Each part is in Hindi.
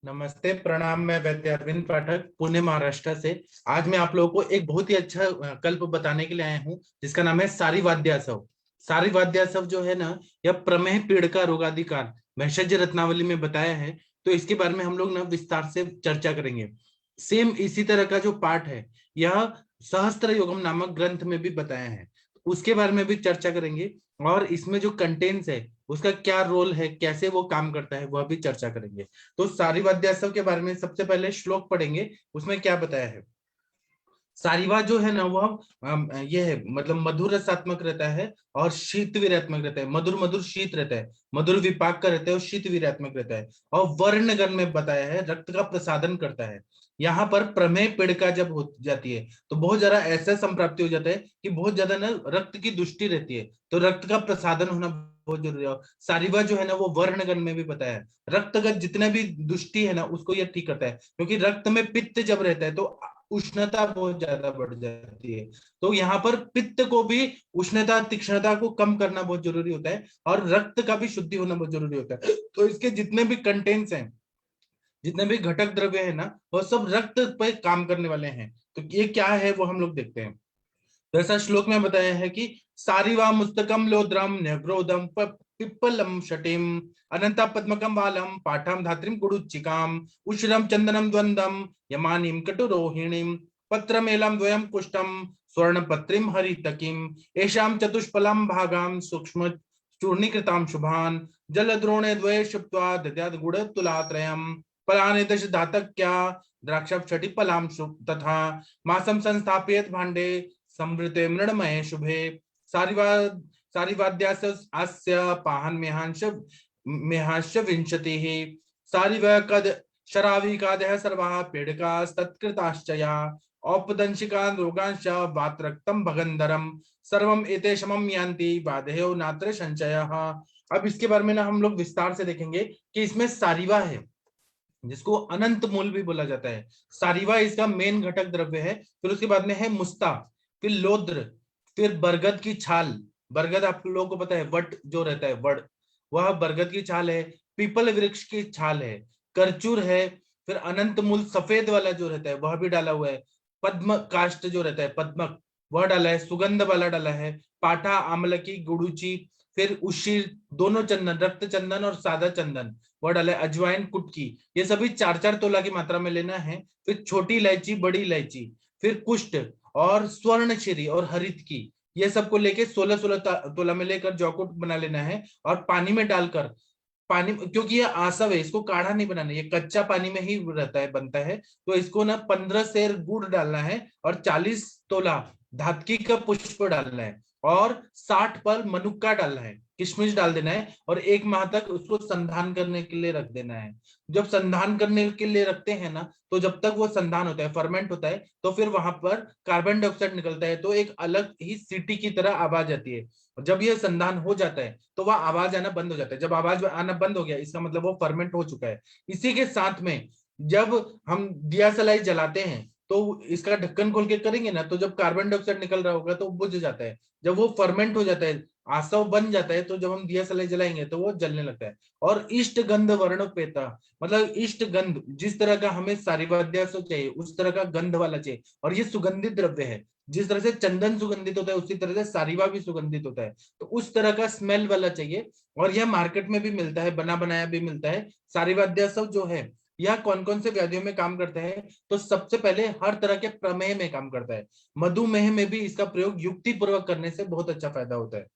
नमस्ते, प्रणाम। मैं वैद्य अरविंद पाठक, पुणे महाराष्ट्र से। आज मैं आप लोगों को एक बहुत ही अच्छा कल्प बताने के लिए आया हूँ, जिसका नाम है सारी वाद्यासव। सारी वाद्यासव जो है ना, यह प्रमेह पीड़ का रोगाधिकार भेषज रत्नावली में बताया है। तो इसके बारे में हम लोग ना विस्तार से चर्चा करेंगे। सेम इसी तरह का जो पाठ है, यह सहस्त्र योगम नामक ग्रंथ में भी बताया है। उसके बारे में भी चर्चा करेंगे। और इसमें जो कंटेंट्स है, उसका क्या रोल है, कैसे वो काम करता है, वह भी चर्चा करेंगे। तो सारी वाद्यासव के बारे में सबसे पहले श्लोक पढ़ेंगे। उसमें क्या बताया है। सारीवा जो है ना, वह ये है, मतलब मधुर रसात्मक रहता है और शीत वीर्यात्मक रहता है। मधुर मधुर शीत रहता है, मधुर विपाक का रहता है और शीत वीर्यात्मक रहता है। और वर्णगण में बताया है, रक्त का प्रसादन करता है। यहाँ पर प्रमेय पीड़िका जब हो जाती है, तो बहुत ज्यादा ऐसा संप्राप्ति हो जाता है कि बहुत ज्यादा ना रक्त की दुष्टि रहती है, तो रक्त का प्रसादन होना बहुत जरूरी है। सारीवा जो है ना, वो वर्णगण में भी बताया है, रक्तगत जितने भी दुष्टि है ना, उसको ये ठीक करता है। क्योंकि रक्त में पित्त जब रहता है, तो उष्णता बहुत ज्यादा बढ़ जाती है। तो यहाँ पर पित्त को भी, उष्णता तीक्ष्णता को कम करना बहुत जरूरी होता है, और रक्त का भी शुद्धि होना बहुत जरूरी होता है। तो इसके जितने भी कंटेंट्स हैं, जितने भी घटक द्रव्य है ना, वो सब रक्त पे काम करने वाले हैं। तो ये क्या है वो हम लोग देखते हैं। तो ऐसा श्लोक में बताया है कि सारिवा मुस्तकम लोद्रम न्यग्रोदम पिप्पलम शटिम अनंता पद्मकम वालम पाठम धात्रिम कुडुच्चिकाम उशरम चंदनम द्वंदम यमानिम कटुरोहिणीम पत्रमेलम द्वयम कुष्टम स्वर्ण पत्रिम हरितकिम एषाम चतुष्पलम भागाम सूक्ष्म चूर्णीकृताम शुभान जलद्रोणे द्वये शुप्त्वा दद्यात् गुड़ तुलात्रयम् पलानि दश धातक्या द्राक्षपछटि पलाम तथा मासम संस्थापयत भांडे संवृते मृणमये शुभे सारिवाद्यास्य अस्य पाहन मेहांश विंशतिः सारिवकद शराविकादयः सर्वाः पीडकास्तत्कृताश्चया औपदंशिकान् रोगांश्च वात्रक्तं भगंधरम सर्वम एते शमं यान्ति बाधयो नात्र संशयः। अब इसके बारे में ना हम लोग विस्तार से देखेंगे कि इसमें सारिवा है, जिसको अनंत मूल भी बोला जाता है। सारिवा इसका मेन घटक द्रव्य है। फिर उसके बाद में है मुस्ता, फिर लोद्र, फिर बरगद की छाल। बरगद आप लोगों को पता है, वट जो रहता है, वट, वह बरगद की छाल है। पीपल वृक्ष की छाल है। करचूर है। फिर अनंत मूल सफेद वाला जो रहता है, वह भी डाला हुआ है। पद्म काष्ट जो रहता है, पद्मक, वह डाला है। सुगंध वाला डाला है। पाठा, आमलकी, गुड़ूची, फिर उशीर, दोनों चंदन, रक्त चंदन और सादा चंदन, वह डाला है। अजवाइन, कुटकी, ये सभी 4-4 तोला की मात्रा में लेना है। फिर छोटी इलायची, बड़ी इलायची, फिर कुष्ठ और स्वर्ण छिरी और हरित की, ये सबको लेके 16-16 तोला में लेकर जौकुट बना लेना है। और पानी में डालकर, पानी, क्योंकि ये आसव है, इसको काढ़ा नहीं बनाना, ये कच्चा पानी में ही रहता है, बनता है। तो इसको ना 15 सेर गुड़ डालना है और 40 तोला धातकी का पुष्प डालना है और 60 पर मनुक्का डालना है, किशमिश डाल देना है। और 1 माह तक उसको संधान करने के लिए रख देना है। जब संधान करने के लिए रखते हैं ना, तो जब तक वो संधान होता है, फर्मेंट होता है, तो फिर वहां पर कार्बन डाइऑक्साइड निकलता है, तो एक अलग ही सीटी की तरह आवाज आती है। जब ये संधान हो जाता है, तो वह आवाज आना बंद हो जाता है। जब आवाज आना बंद हो गया, इसका मतलब वो फर्मेंट हो चुका है। इसी के साथ में जब हम दिया सलाई जलाते हैं, तो इसका ढक्कन खोल के करेंगे ना, तो जब कार्बन डाइऑक्साइड निकल रहा होगा तो बुझ जाता है। जब वो फर्मेंट हो जाता है, आसव बन जाता है, तो जब हम दिया सलाई जलाएंगे तो वो जलने लगता है। और इष्ट गंध वर्ण पेता, मतलब इष्ट गंध, जिस तरह का हमें सारिवाद्या से चाहिए, उस तरह का गंध वाला चाहिए। और ये सुगंधित द्रव्य है। जिस तरह से चंदन सुगंधित होता है, उसी तरह से सारिवा भी सुगंधित होता है। तो उस तरह का स्मेल वाला चाहिए। और यह मार्केट में भी मिलता है, बना बनाया भी मिलता है। सारिवाद्यासव जो है, यह कौन कौन से व्याधियों में काम करता है। तो सबसे पहले हर तरह के प्रमेह में काम करता है। मधुमेह में भी इसका प्रयोग युक्ति पूर्वक करने से बहुत अच्छा फायदा होता है,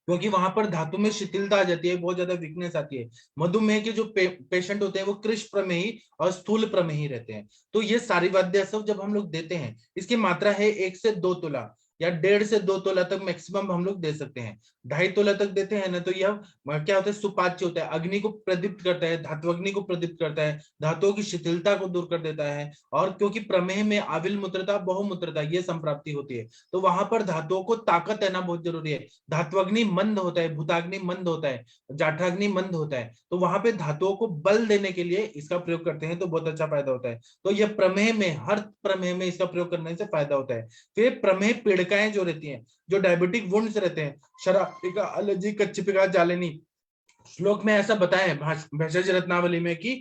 क्योंकि वहां पर धातु में शिथिलता आ जाती है, बहुत ज्यादा वीकनेस आती है। मधुमेह के जो पेशेंट होते हैं, वो कृष्ण प्रमेही और स्थूल प्रमेही रहते हैं। तो ये सारी वाद्य सब जब हम लोग देते हैं, इसकी मात्रा है 1 से 2 तोला या 1.5 से 2 तोला तक मैक्सिमम हम लोग दे सकते हैं। 2.5 तोला तक देते हैं ना, तो यह क्या होता है, सुपाच्य होता है, अग्नि को प्रदीप्त करता है, धातु अग्नि को प्रदीप्त करता है, धातुओं की शिथिलता को दूर कर देता है। और क्योंकि प्रमेह में आविल मूत्रता, बहुमूत्रता, ये संप्राप्ति होती है, तो वहां पर धातुओं को ताकत देना बहुत जरूरी है। धात्वग्नि मंद होता है, भूताग्नि मंद होता है, जाठाग्नि मंद होता है, तो वहां पे धातुओं को बल देने के लिए इसका प्रयोग करते हैं, तो बहुत अच्छा फायदा होता है। तो यह प्रमेह में, हर प्रमेह में इसका प्रयोग करने से फायदा होता है। फिर प्रमेह पीड़िकाएं जो रहती हैं, जो डायबिटिक वुंड्स रहते हैं, शराबिका, एलर्जी, कच्चिपिका, जालिनी, श्लोक में ऐसा बताया है भेषज रत्नावली में कि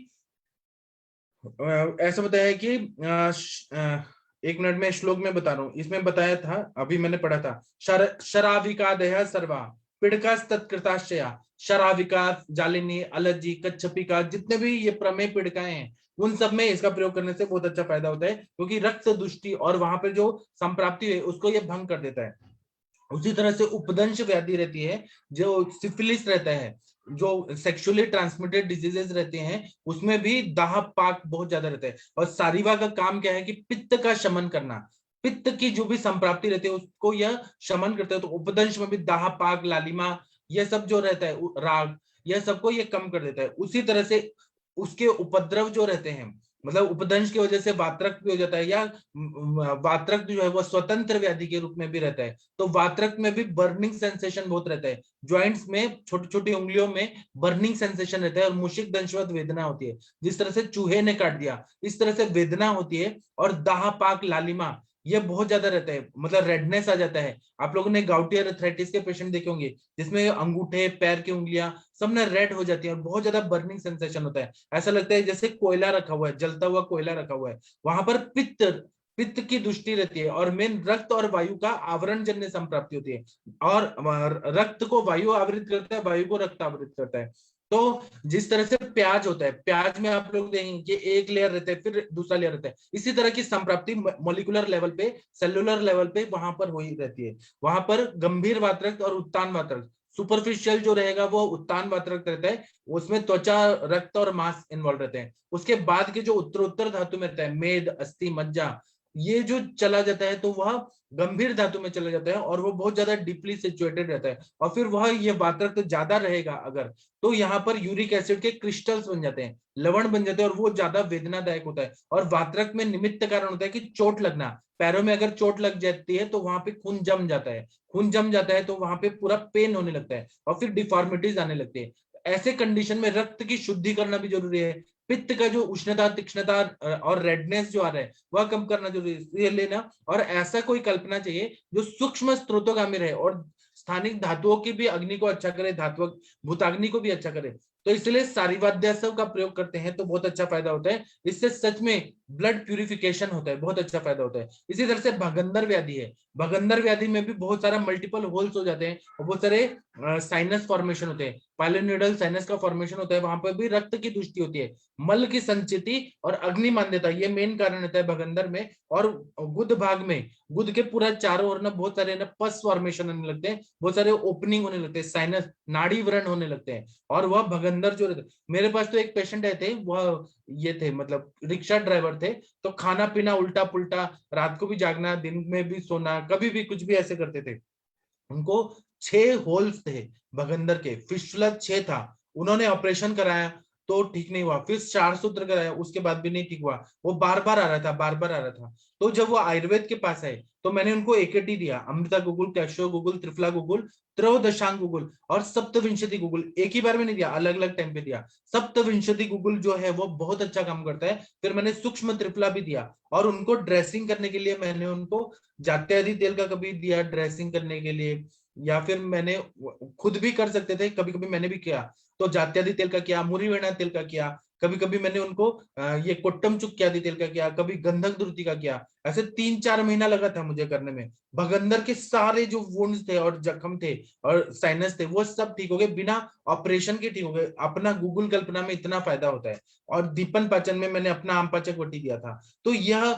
ऐसा बताया है कि एक मिनट में श्लोक में बता रहा हूँ, इसमें बताया था, अभी मैंने पढ़ा था, शराविका देह सर्वा पिड़का तत्कृताश्चया। शराविका, जालिनी, अलजी, कच्छपिका, जितने भी ये प्रमेय पिड़काएं हैं, उन सब में इसका प्रयोग करने से बहुत अच्छा फायदा होता है, क्योंकि रक्त दुष्टि और वहां पे जो संप्राप्ति है उसको ये भंग कर देता है। उसी तरह से उपदंश व्याधि रहती है, जो सिफिलिस रहता है, जो सेक्सुअली ट्रांसमिटेड डिजीजेस रहते हैं, उसमें भी दाह पाक बहुत ज्यादा रहता है। और सारिवा का काम क्या है कि पित्त का शमन करना, पित्त की जो भी संप्राप्ति रहती है उसको यह शमन करता है। तो उपदंश में भी दाह पाक, लालिमा, यह सब जो रहता है, राग, यह सबको ये कम कर देता है। उसी तरह से उसके उपद्रव जो रहते हैं, मतलब उपदंश की वजह से वात्रक भी हो जाता है, या वात्रक जो है वो स्वतंत्र व्याधि के रूप में भी रहता है। तो वात्रक में भी बर्निंग सेंसेशन बहुत रहता है, ज्वाइंट्स में, छोटी छोटी उंगलियों में बर्निंग सेंसेशन रहता है, और मूषिक दंशवत वेदना होती है, जिस तरह से चूहे ने काट दिया इस तरह से वेदना होती है। और दाह पाक, लालिमा, ये बहुत ज्यादा रहता है, मतलब रेडनेस आ जाता है। आप लोगों ने गाउटी अर्थराइटिस के पेशेंट देखे होंगे, जिसमें अंगूठे, पैर की उंगलियां सब ना रेड हो जाती है, और बहुत ज्यादा बर्निंग सेंसेशन होता है। ऐसा लगता है जैसे कोयला रखा हुआ है, जलता हुआ कोयला रखा हुआ है। वहां पर पित्त, पित्त की दृष्टि रहती है, और मेन रक्त और वायु का आवरण जन्य संप्राप्ति होती है। और रक्त को वायु आवृत करता है, वायु को रक्त आवृत करता है। तो जिस तरह से प्याज होता है, प्याज में आप लोग देखेंगे कि एक लेयर रहता है, फिर दूसरा लेयर रहता है, इसी तरह की संप्राप्ति मोलिकुलर लेवल पे, सेलुलर लेवल पे वहां पर हो ही रहती है। वहां पर गंभीर वातरक्त और उत्तान वातरक्त, सुपरफिशियल जो रहेगा वो उत्तान वातरक्त रहता है, उसमें त्वचा, रक्त और मांस इन्वॉल्व रहते हैं। उसके बाद के जो उत्तरोत्तर धातु में रहता है, मेद, अस्थि, मज्जा, ये जो चला जाता है तो वह गंभीर धातु में चला जाता है, और वो बहुत ज्यादा डीपली सिचुएटेड रहता है। और फिर वह ये वातरक्त तो ज्यादा रहेगा अगर, तो यहाँ पर यूरिक एसिड के क्रिस्टल्स बन जाते हैं, लवण बन जाते हैं, और वो ज्यादा वेदनादायक होता है। और वातरक्त में निमित्त कारण होता है कि चोट लगना, पैरों में अगर चोट लग जाती है तो वहां पे खून जम जाता है, खून जम जाता है तो वहां पे पूरा पेन होने लगता है, और फिर डिफॉर्मिटीज आने लगती है। ऐसे कंडीशन में रक्त की शुद्धि करना भी जरूरी है। पित्त का जो उष्णता, तीक्ष्णता और रेडनेस जो आ रहा है वह कम करना जरूरी है, लेना। और ऐसा कोई कल्पना चाहिए जो सूक्ष्म स्त्रोतोगामी रहे, और स्थानिक धातुओं की भी अग्नि को अच्छा करे, धातु भूताग्नि को भी अच्छा करे। तो इसलिए सारिवाद्यासव का प्रयोग करते हैं तो बहुत अच्छा फायदा होता है। इससे सच में ब्लड प्यूरिफिकेशन होता है, बहुत अच्छा फायदा होता है। इसी तरह से भगंदर व्याधि है, भगंदर व्याधि में भी बहुत सारा मल्टीपल होल्स हो जाते हैं, और बहुत सारे साइनस फॉर्मेशन होते हैं, पाइलोनिडल साइनस का फॉर्मेशन होता है, वहां पर भी रक्त की दृष्टि होती है, मल की संचिति और अग्नि मान्यता, ये मेन कारण रहता है भगंदर में। और गुद भाग में, गुद के पूरा चारों ओर ना बहुत सारे ना पस फॉर्मेशन होने लगते हैं, बहुत सारे ओपनिंग होने लगते हैं, साइनस, नाड़ी व्रण होने लगते हैं, और वह भगंदर जो रहते हैं। मेरे पास तो एक पेशेंट आए थे, वह ये थे, मतलब रिक्शा ड्राइवर थे, तो खाना पीना उल्टा पुल्टा, रात को भी जागना, दिन में भी सोना, कभी भी कुछ भी ऐसे करते थे। उनको 6 होल्स थे भगंदर के, फिस्टुला 6 था। उन्होंने ऑपरेशन कराया तो ठीक नहीं हुआ, फिर 4 सूत्र कराया, उसके बाद भी नहीं ठीक हुआ, वो बार बार आ रहा था, बार बार आ रहा था। तो जब वो आयुर्वेद के पास आए तो मैंने उनको एकेटी दिया, अमृता गुगुल, कैशो गुगुल, त्रिफला गुगुल, त्रयोदशांग गुगुल और सप्तविंशति गुगुल, एक ही बार में नहीं दिया, अलग अलग टाइम पे दिया। सप्तविंशति गुगुल जो है वो बहुत अच्छा काम करता है। फिर मैंने सूक्ष्म त्रिफला भी दिया, और उनको ड्रेसिंग करने के लिए मैंने उनको जात्यादि तेल का कभी दिया ड्रेसिंग करने के लिए, या फिर मैंने खुद भी कर सकते थे, कभी कभी मैंने भी किया, तो जात्यादि तेल का किया, मुरीवेणा तेल का किया, कभी कभी मैंने उनको ये कोट्टम चुक्क्यादि तेल का किया, कभी गंधक द्रुति का किया। ऐसे 3-4 महीना लगा था मुझे करने में। भगंदर के सारे जो वुंड्स थे और जख्म थे और साइनस थे वो सब ठीक हो गए, बिना ऑपरेशन के ठीक हो गए। अपना गूगल कल्पना में इतना फायदा होता है। और दीपन पाचन में मैंने अपना आम पाचक वटी दिया था। तो यह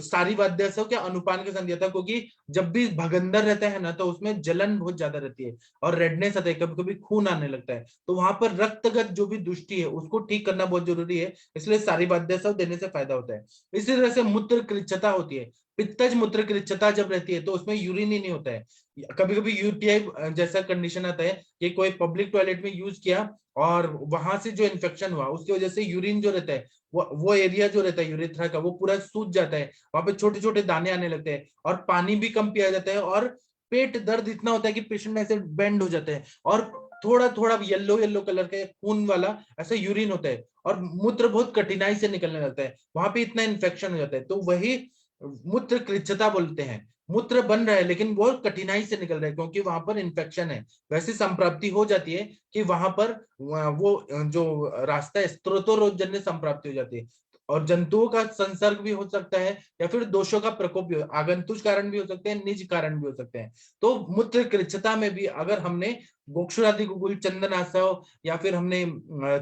सारी वाद्यासव के अनुपान के साथ दिया था, क्योंकि जब भी भगंदर रहता है ना तो उसमें जलन बहुत ज्यादा रहती है, और रेडनेस आता है, कभी कभी खून आने लगता है, तो वहां पर रक्तगत जो भी दुष्टि है उसको ठीक करना बहुत जरूरी है। इसलिए सारी वाद्यासव देने से फायदा होता है। इसी तरह से मूत्र कृच्छता होती है, पित्तज मूत्र कृच्छता जब रहती है तो उसमें यूरिन ही नहीं होता है। कभी कभी यूटीआई जैसा कंडीशन आता है कि कोई पब्लिक टॉयलेट में यूज किया और वहां से जो इन्फेक्शन हुआ उसकी वजह से यूरिन जो रहता है, वो एरिया जो रहता है यूरेथ्रा का, वो पूरा सूज जाता है, वहां पे छोटे छोटे दाने आने लगते हैं, और पानी भी कम पिया जाता है, और पेट दर्द इतना होता है कि पेशेंट ऐसे बेंड हो जाते हैं, और थोड़ा थोड़ा येलो येलो कलर का खून वाला ऐसा यूरिन होता है, और मूत्र बहुत कठिनाई से निकलने लगता है, वहां पे इतना इन्फेक्शन हो जाता है। तो वही मूत्र कृच्छता बोलते हैं। मूत्र बन रहा है लेकिन वो कठिनाई से निकल रहा है, क्योंकि वहां पर इन्फेक्शन है। वैसे संप्राप्ति हो जाती है कि वहां पर वो जो रास्ता है स्त्रोतोरोधजन्य संप्राप्ति हो जाती है। और जंतुओं का संसर्ग भी हो सकता है, या फिर दोषों का प्रकोप भी आगंतुक कारण भी हो सकते हैं, निज कारण भी हो सकते हैं। तो मूत्र कृच्छता में भी अगर हमने गोक्षुरादि गुगुल, चंदनासव, या फिर हमने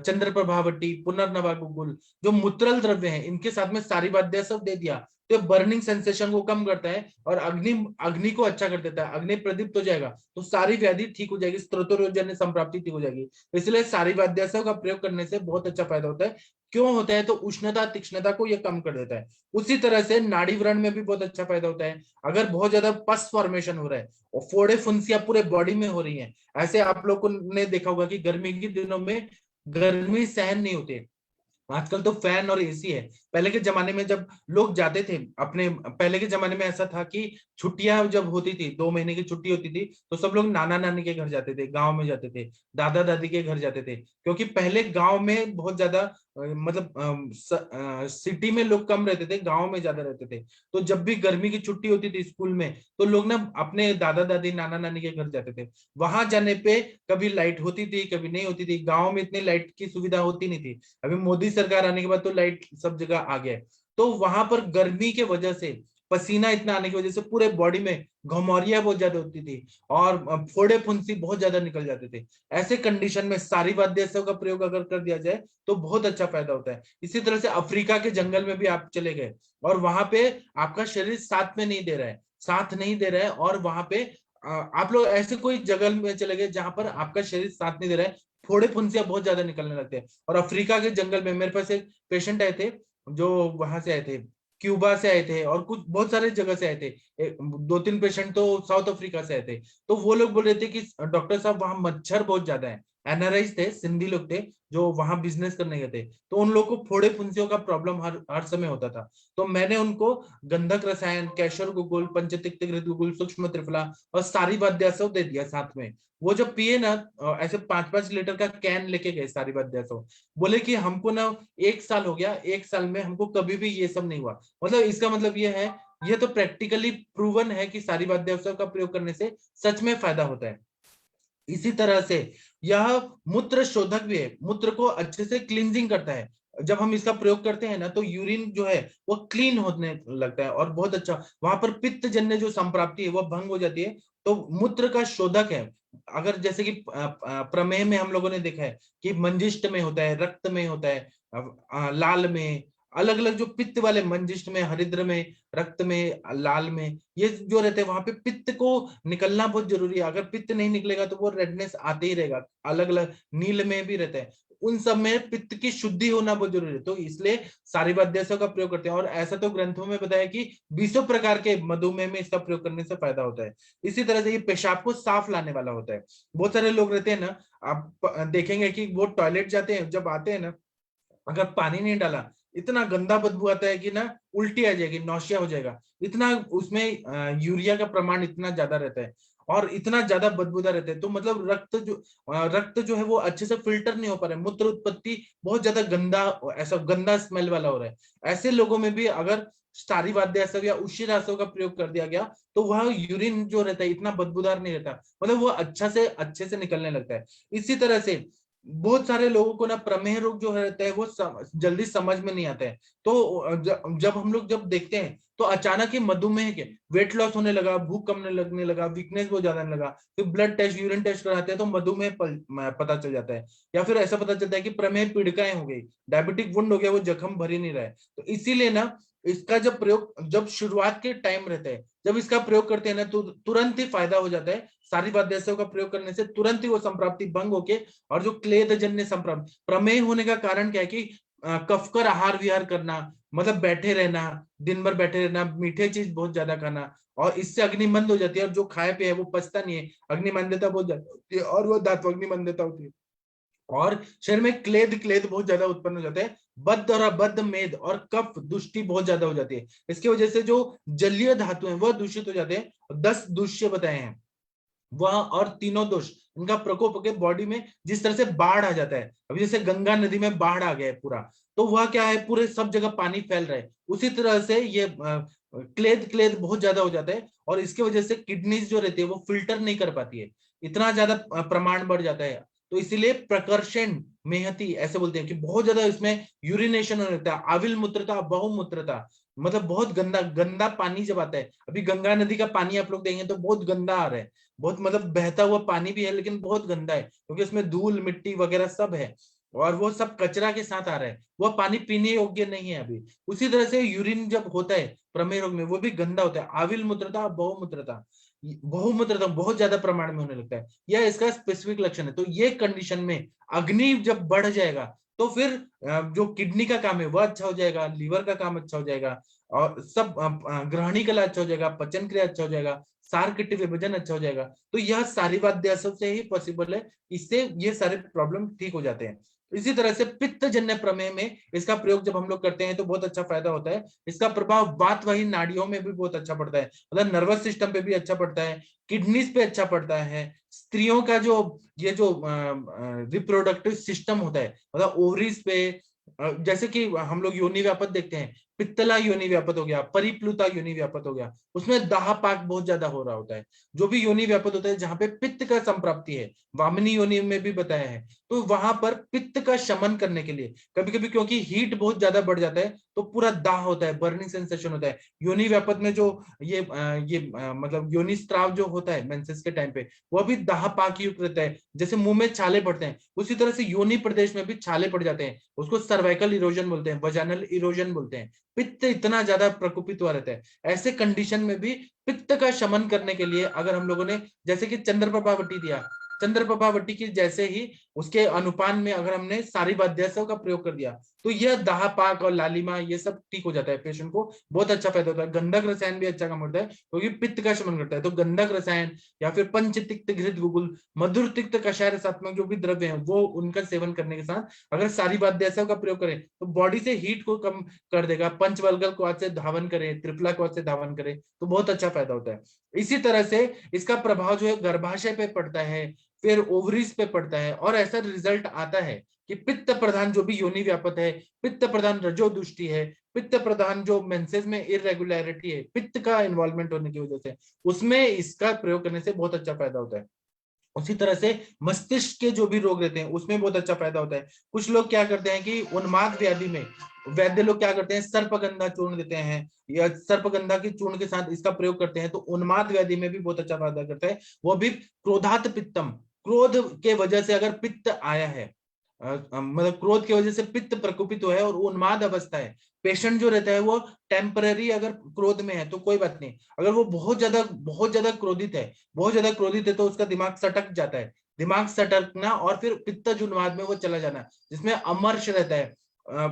चंद्र प्रभावटी, पुनर्नवा गुगुल, जो मूत्रल द्रव्य हैं, इनके साथ में सारीबाध्यासव दे दिया तो बर्निंग सेंसेशन को कम करता है और अग्नि अग्नि को अच्छा कर देता है, अग्नि प्रदीप्त हो जाएगा तो सारी व्याधि ठीक हो जाएगी, स्त्रोतोजन्य संप्राप्ति ठीक हो जाएगी। इसलिए सारीबाध्यासव का प्रयोग करने से बहुत अच्छा फायदा होता है। क्यों होता है? तो उष्णता तीक्ष्णता को यह कम कर देता है। उसी तरह से नाड़ी व्रण में भी बहुत अच्छा फायदा होता है। अगर बहुत ज्यादा पस फॉर्मेशन हो रहा है और फोड़े फुंसियां पूरे बॉडी में हो रही हैं, ऐसे आप लोगों ने देखा होगा कि गर्मी के दिनों में गर्मी सहन नहीं होती, आजकल तो फैन और एसी है। पहले के जमाने में जब लोग जाते थे अपने, पहले के जमाने में ऐसा था कि छुट्टियां जब होती थी, 2 महीने की छुट्टी होती थी, तो सब लोग नाना नानी के घर जाते थे, गांव में जाते थे, दादा दादी के घर जाते थे, क्योंकि पहले गांव में बहुत ज्यादा मतलब सिटी में लोग कम रहते थे, गांव में ज्यादा रहते थे। तो जब भी गर्मी की छुट्टी होती थी स्कूल में, तो लोग ना अपने दादा दादी नाना नानी के घर जाते थे। वहां जाने पे कभी लाइट होती थी, कभी नहीं होती थी। गांव में इतनी लाइट की सुविधा होती नहीं थी। अभी मोदी सरकार आने के बाद तो लाइट सब जगह आ गया है। तो वहां पर गर्मी के वजह से, पसीना इतना आने की वजह से पूरे बॉडी में घमौरिया बहुत ज्यादा होती थी और फोड़े फुंसी बहुत ज्यादा निकल जाते थे। ऐसे कंडीशन में सारी वाद्यासव का प्रयोग अगर कर दिया जाए तो बहुत अच्छा फायदा होता है। इसी तरह से अफ्रीका के जंगल में भी आप चले गए और वहां पे आपका शरीर साथ में नहीं दे रहा है, साथ नहीं दे रहा है, और वहां पे आप लोग ऐसे कोई जगह में चले गए जहां पर आपका शरीर साथ नहीं दे रहा है, फोड़े फुंसियां बहुत ज्यादा निकलने लगते हैं। और अफ्रीका के जंगल में मेरे पास एक पेशेंट आए थे, जो वहां से आए थे, क्यूबा से आए थे, और कुछ बहुत सारे जगह से आए थे। 2-3 पेशेंट तो साउथ अफ्रीका से आए थे। तो वो लोग बोल रहे थे कि डॉक्टर साहब वहां मच्छर बहुत ज्यादा है। एनआरआईज थे, सिंधी लोग थे, जो वहां बिजनेस करने गए थे। तो उन लोग को फोड़े फुंसियों का प्रॉब्लम हर हर समय होता था। तो मैंने उनको गंधक रसायन, कैशोर गुगुल, पंचतिक गुगुल, सूक्ष्म त्रिफला और सारी वाद्यासव दे दिया साथ में। वो जब पिए ना, ऐसे 5-5 लीटर का कैन लेके गए सारी वाद्यासव, बोले कि हमको ना 1 साल हो गया, 1 साल में हमको कभी भी ये सब नहीं हुआ। मतलब इसका मतलब ये है, ये तो प्रैक्टिकली प्रूवन है कि सारी वाद्यासव का प्रयोग करने से सच में फायदा होता है। इसी तरह से यह मूत्र शोधक भी है, मूत्र को अच्छे से क्लींजिंग करता है। जब हम इसका प्रयोग करते हैं ना, तो यूरिन जो है वो क्लीन होने लगता है और बहुत अच्छा, वहां पर पित्त जन्य जो संप्राप्ति है वो भंग हो जाती है। तो मूत्र का शोधक है। अगर जैसे कि प्रमेह में हम लोगों ने देखा है कि मंजिष्ट में होता है, रक्त में होता है, लाल में, अलग अलग जो पित्त वाले, मंजिष्ट में, हरिद्र में, रक्त में, लाल में, ये जो रहते हैं, वहां पे पित्त को निकलना बहुत जरूरी है। अगर पित्त नहीं निकलेगा तो वो रेडनेस आते ही रहेगा। अलग अलग नील में भी रहता है, उन सब में पित्त की शुद्धि होना बहुत जरूरी है। तो इसलिए सारी वाद्यासव का प्रयोग करते हैं। और ऐसा तो ग्रंथों में बताया कि 20 प्रकार के मधुमेह में इसका प्रयोग करने से फायदा होता है। इसी तरह से ये पेशाब को साफ लाने वाला होता है। बहुत सारे लोग रहते हैं ना, आप देखेंगे कि वो टॉयलेट जाते हैं, जब आते हैं ना, अगर पानी नहीं डाला, इतना गंदा बदबू आता है कि ना उल्टी आ जाएगी, नौशिया हो जाएगा। इतना उसमें यूरिया का प्रमाण इतना ज्यादा रहता है और इतना ज्यादा बदबूदार रहता है। तो मतलब रक्त जो है वो अच्छे से फिल्टर नहीं हो पा रहा है, मूत्र उत्पत्ति बहुत ज्यादा गंदा, ऐसा गंदा स्मेल वाला हो रहा है। ऐसे लोगों में भी अगर स्टारी वाद्यासव या उशिरासव का प्रयोग कर दिया गया तो वह यूरिन जो रहता है इतना बदबूदार नहीं रहता, मतलब वो अच्छे से निकलने लगता है। इसी तरह से बहुत सारे लोगों को ना प्रमेह रोग जो रहता है वो जल्दी समझ में नहीं आता है। तो जब हम लोग जब देखते हैं तो अचानक ही मधुमेह के वेट लॉस होने लगा, भूख कम लगने लगा, वीकनेस बहुत ज्यादा लगा, फिर ब्लड टेस्ट, यूरिन टेस्ट कराते हैं तो मधुमेह पता चल जाता है। या फिर ऐसा पता चलता है कि प्रमेह पीड़िकाएं हो गई, डायबिटिक वुंड हो गया, वो जख्म भर ही नहीं रहा है। तो इसीलिए ना इसका जब प्रयोग, जब शुरुआत के टाइम रहता है, जब इसका प्रयोग करते हैं ना, तो तुरंत ही फायदा हो जाता है। सारी वाद्यासव का प्रयोग करने से तुरंत ही वो संप्राप्ति भंग होके, और जो क्लेद जन्य संप्राप्ति, प्रमेह होने का कारण क्या है कि कफकर आहार विहार करना, मतलब बैठे रहना, दिन भर बैठे रहना, मीठे चीज बहुत ज्यादा खाना, और इससे अग्निमंद हो जाती है, और जो खाए पिए वो पचता नहीं है, अग्निमंदता बहुत ज्यादा होती है, और वो धातु अग्निमंदता होती है, और शरीर में क्लेद क्लेद बहुत ज्यादा उत्पन्न हो जाते हैं। बद्ध और अबद्ध मेद और कफ दुष्टि बहुत ज्यादा हो जाती है। इसकी वजह से जो जलीय धातु है वह दूषित हो जाते हैं। 10 दूष्य बताए हैं वह, और तीनों दोष, इनका प्रकोप होकर बॉडी में जिस तरह से बाढ़ आ जाता है, अभी जैसे गंगा नदी में बाढ़ आ गया है पूरा, तो वह क्या है, पूरे सब जगह पानी फैल रहा है, उसी तरह से ये क्लेद क्लेद बहुत ज्यादा हो जाता है, और इसकी वजह से किडनीज जो रहती है वो फिल्टर नहीं कर पाती है, इतना ज्यादा प्रमाण बढ़ जाता है। तो इसीलिए प्रकर्षण मेहती ऐसे बोलते हैं कि बहुत ज्यादा इसमें यूरिनेशन होने लगता है। आविल मूत्रता, बहुमूत्रता, मतलब बहुत गंदा गंदा पानी जब आता है। अभी गंगा नदी का पानी आप लोग देंगे तो बहुत गंदा आ रहा है, बहुत मतलब बहता हुआ पानी भी है लेकिन बहुत गंदा है, क्योंकि उसमें धूल मिट्टी वगैरह सब है और वो सब कचरा के साथ आ रहा है, वह पानी पीने योग्य नहीं है अभी। उसी तरह से यूरिन जब होता है प्रमेह रोग में, वो भी गंदा होता है। आविल मूत्रता, बहुमूत्रता, बहुमूत्रता बहुत ज्यादा प्रमाण में होने लगता है, यह इसका स्पेसिफिक लक्षण है। तो ये कंडीशन में अग्नि जब बढ़ जाएगा तो फिर जो किडनी का काम है वह अच्छा हो जाएगा, लीवर का काम अच्छा हो जाएगा, और सब ग्रहणी कला अच्छा हो जाएगा, पचन क्रिया अच्छा हो जाएगा, सार किट्टी विभाजन अच्छा हो जाएगा। तो यह सारी वाद्यासों से ही पॉसिबल है, इससे ये सारे प्रॉब्लम ठीक हो जाते हैं। इसी तरह से पित्त जन्य प्रमेय में इसका प्रयोग जब हम लोग करते हैं तो बहुत अच्छा फायदा होता है। इसका प्रभाव वातवाही नाड़ियों में भी बहुत अच्छा पड़ता है, मतलब नर्वस सिस्टम पे भी अच्छा पड़ता है, किडनीज पे अच्छा पड़ता है। स्त्रियों का जो ये जो रिप्रोडक्टिव सिस्टम होता है, मतलब ओवरीज पे, जैसे कि हम लोग योनि व्यापत देखते हैं, पित्तला योनि व्यापत हो गया, परिप्लुता योनि व्यापत हो गया, उसमें दाह पाक बहुत ज्यादा हो रहा होता है। जो भी योनि व्यापत होता है जहां पे पित्त का संप्राप्ति है, वामनी योनि में भी बताया है, तो वहां पर पित्त का शमन करने के लिए कभी कभी, क्योंकि हीट बहुत ज्यादा बढ़ जाता है तो पूरा दाह होता है, बर्निंग सेंसेशन होता है। योनि व्यापत में जो मतलब योनि स्त्राव जो होता है मेंसेस के टाइम पे, वह भी दाह पाक युक्त रहता है। जैसे मुंह में छाले पड़ते हैं उसी तरह से योनि प्रदेश में भी छाले पड़ जाते हैं, उसको सर्वाइकल इरोजन बोलते हैं, वजानल इरोजन बोलते हैं। पित्त इतना ज्यादा प्रकोपित हुआ रहता है, ऐसे कंडीशन में भी पित्त का शमन करने के लिए अगर हम लोगों ने जैसे कि चंद्रप्रभावटी दिया, चंद्रप्रभावटी की जैसे ही उसके अनुपान में अगर हमने सारी वाद्यासों का प्रयोग कर दिया तो यह दाह पाक और लालिमा ये सब ठीक हो जाता है, पेशेंट को बहुत अच्छा फायदा होता है। गंधक रसायन भी अच्छा काम करता है क्योंकि पित्त का शमन करता है। तो गंधक रसायन या फिर पंच तिक्त घृत गुगुल, मधुर तिक्त कषाय रसात्मक जो भी द्रव्य हैं वो उनका सेवन करने के साथ अगर सारी वाद्यासों का प्रयोग करें तो बॉडी से हीट को कम कर देगा। पंचवल्गल क्वाथ से धावन करें, त्रिफला क्वाथ से धावन करें तो बहुत अच्छा फायदा होता है। इसी तरह से इसका प्रभाव जो है गर्भाशय पे पड़ता है, फिर ओवरीज पे पड़ता है, और ऐसा रिजल्ट आता है कि पित्त प्रधान जो भी योनि व्यापत है, पित्त प्रधान रजो दुष्टि है, पित्त प्रधान जो मेंसेस में इरेगुलरिटी है पित्त का इन्वॉल्वमेंट होने की वजह से, उसमें इसका प्रयोग करने से बहुत अच्छा फायदा होता है। उसी तरह से मस्तिष्क के जो भी रोग रहते हैं उसमें बहुत अच्छा फायदा होता है। कुछ लोग क्या करते हैं कि उन्माद व्याधि में वैद्य लोग क्या करते हैं, सर्पगंधा चूर्ण देते हैं या सर्पगंधा के चूर्ण के साथ इसका प्रयोग करते हैं, तो उन्माद व्याधि में भी बहुत अच्छा फायदा करता है। वो भी क्रोधात पित्तम, क्रोध के वजह से अगर पित्त आया है, मतलब क्रोध की वजह से पित्त प्रकोपित हुआ है और उन्माद अवस्था है, पेशेंट जो रहता है वो टेम्पररी अगर क्रोध में है तो कोई बात नहीं, अगर वो बहुत ज्यादा क्रोधित है, बहुत ज्यादा क्रोधित है तो उसका दिमाग सटक जाता है, दिमाग सटकना और फिर पित्तज उन्माद में वो चला जाना, जिसमें अमर्ष रहता है,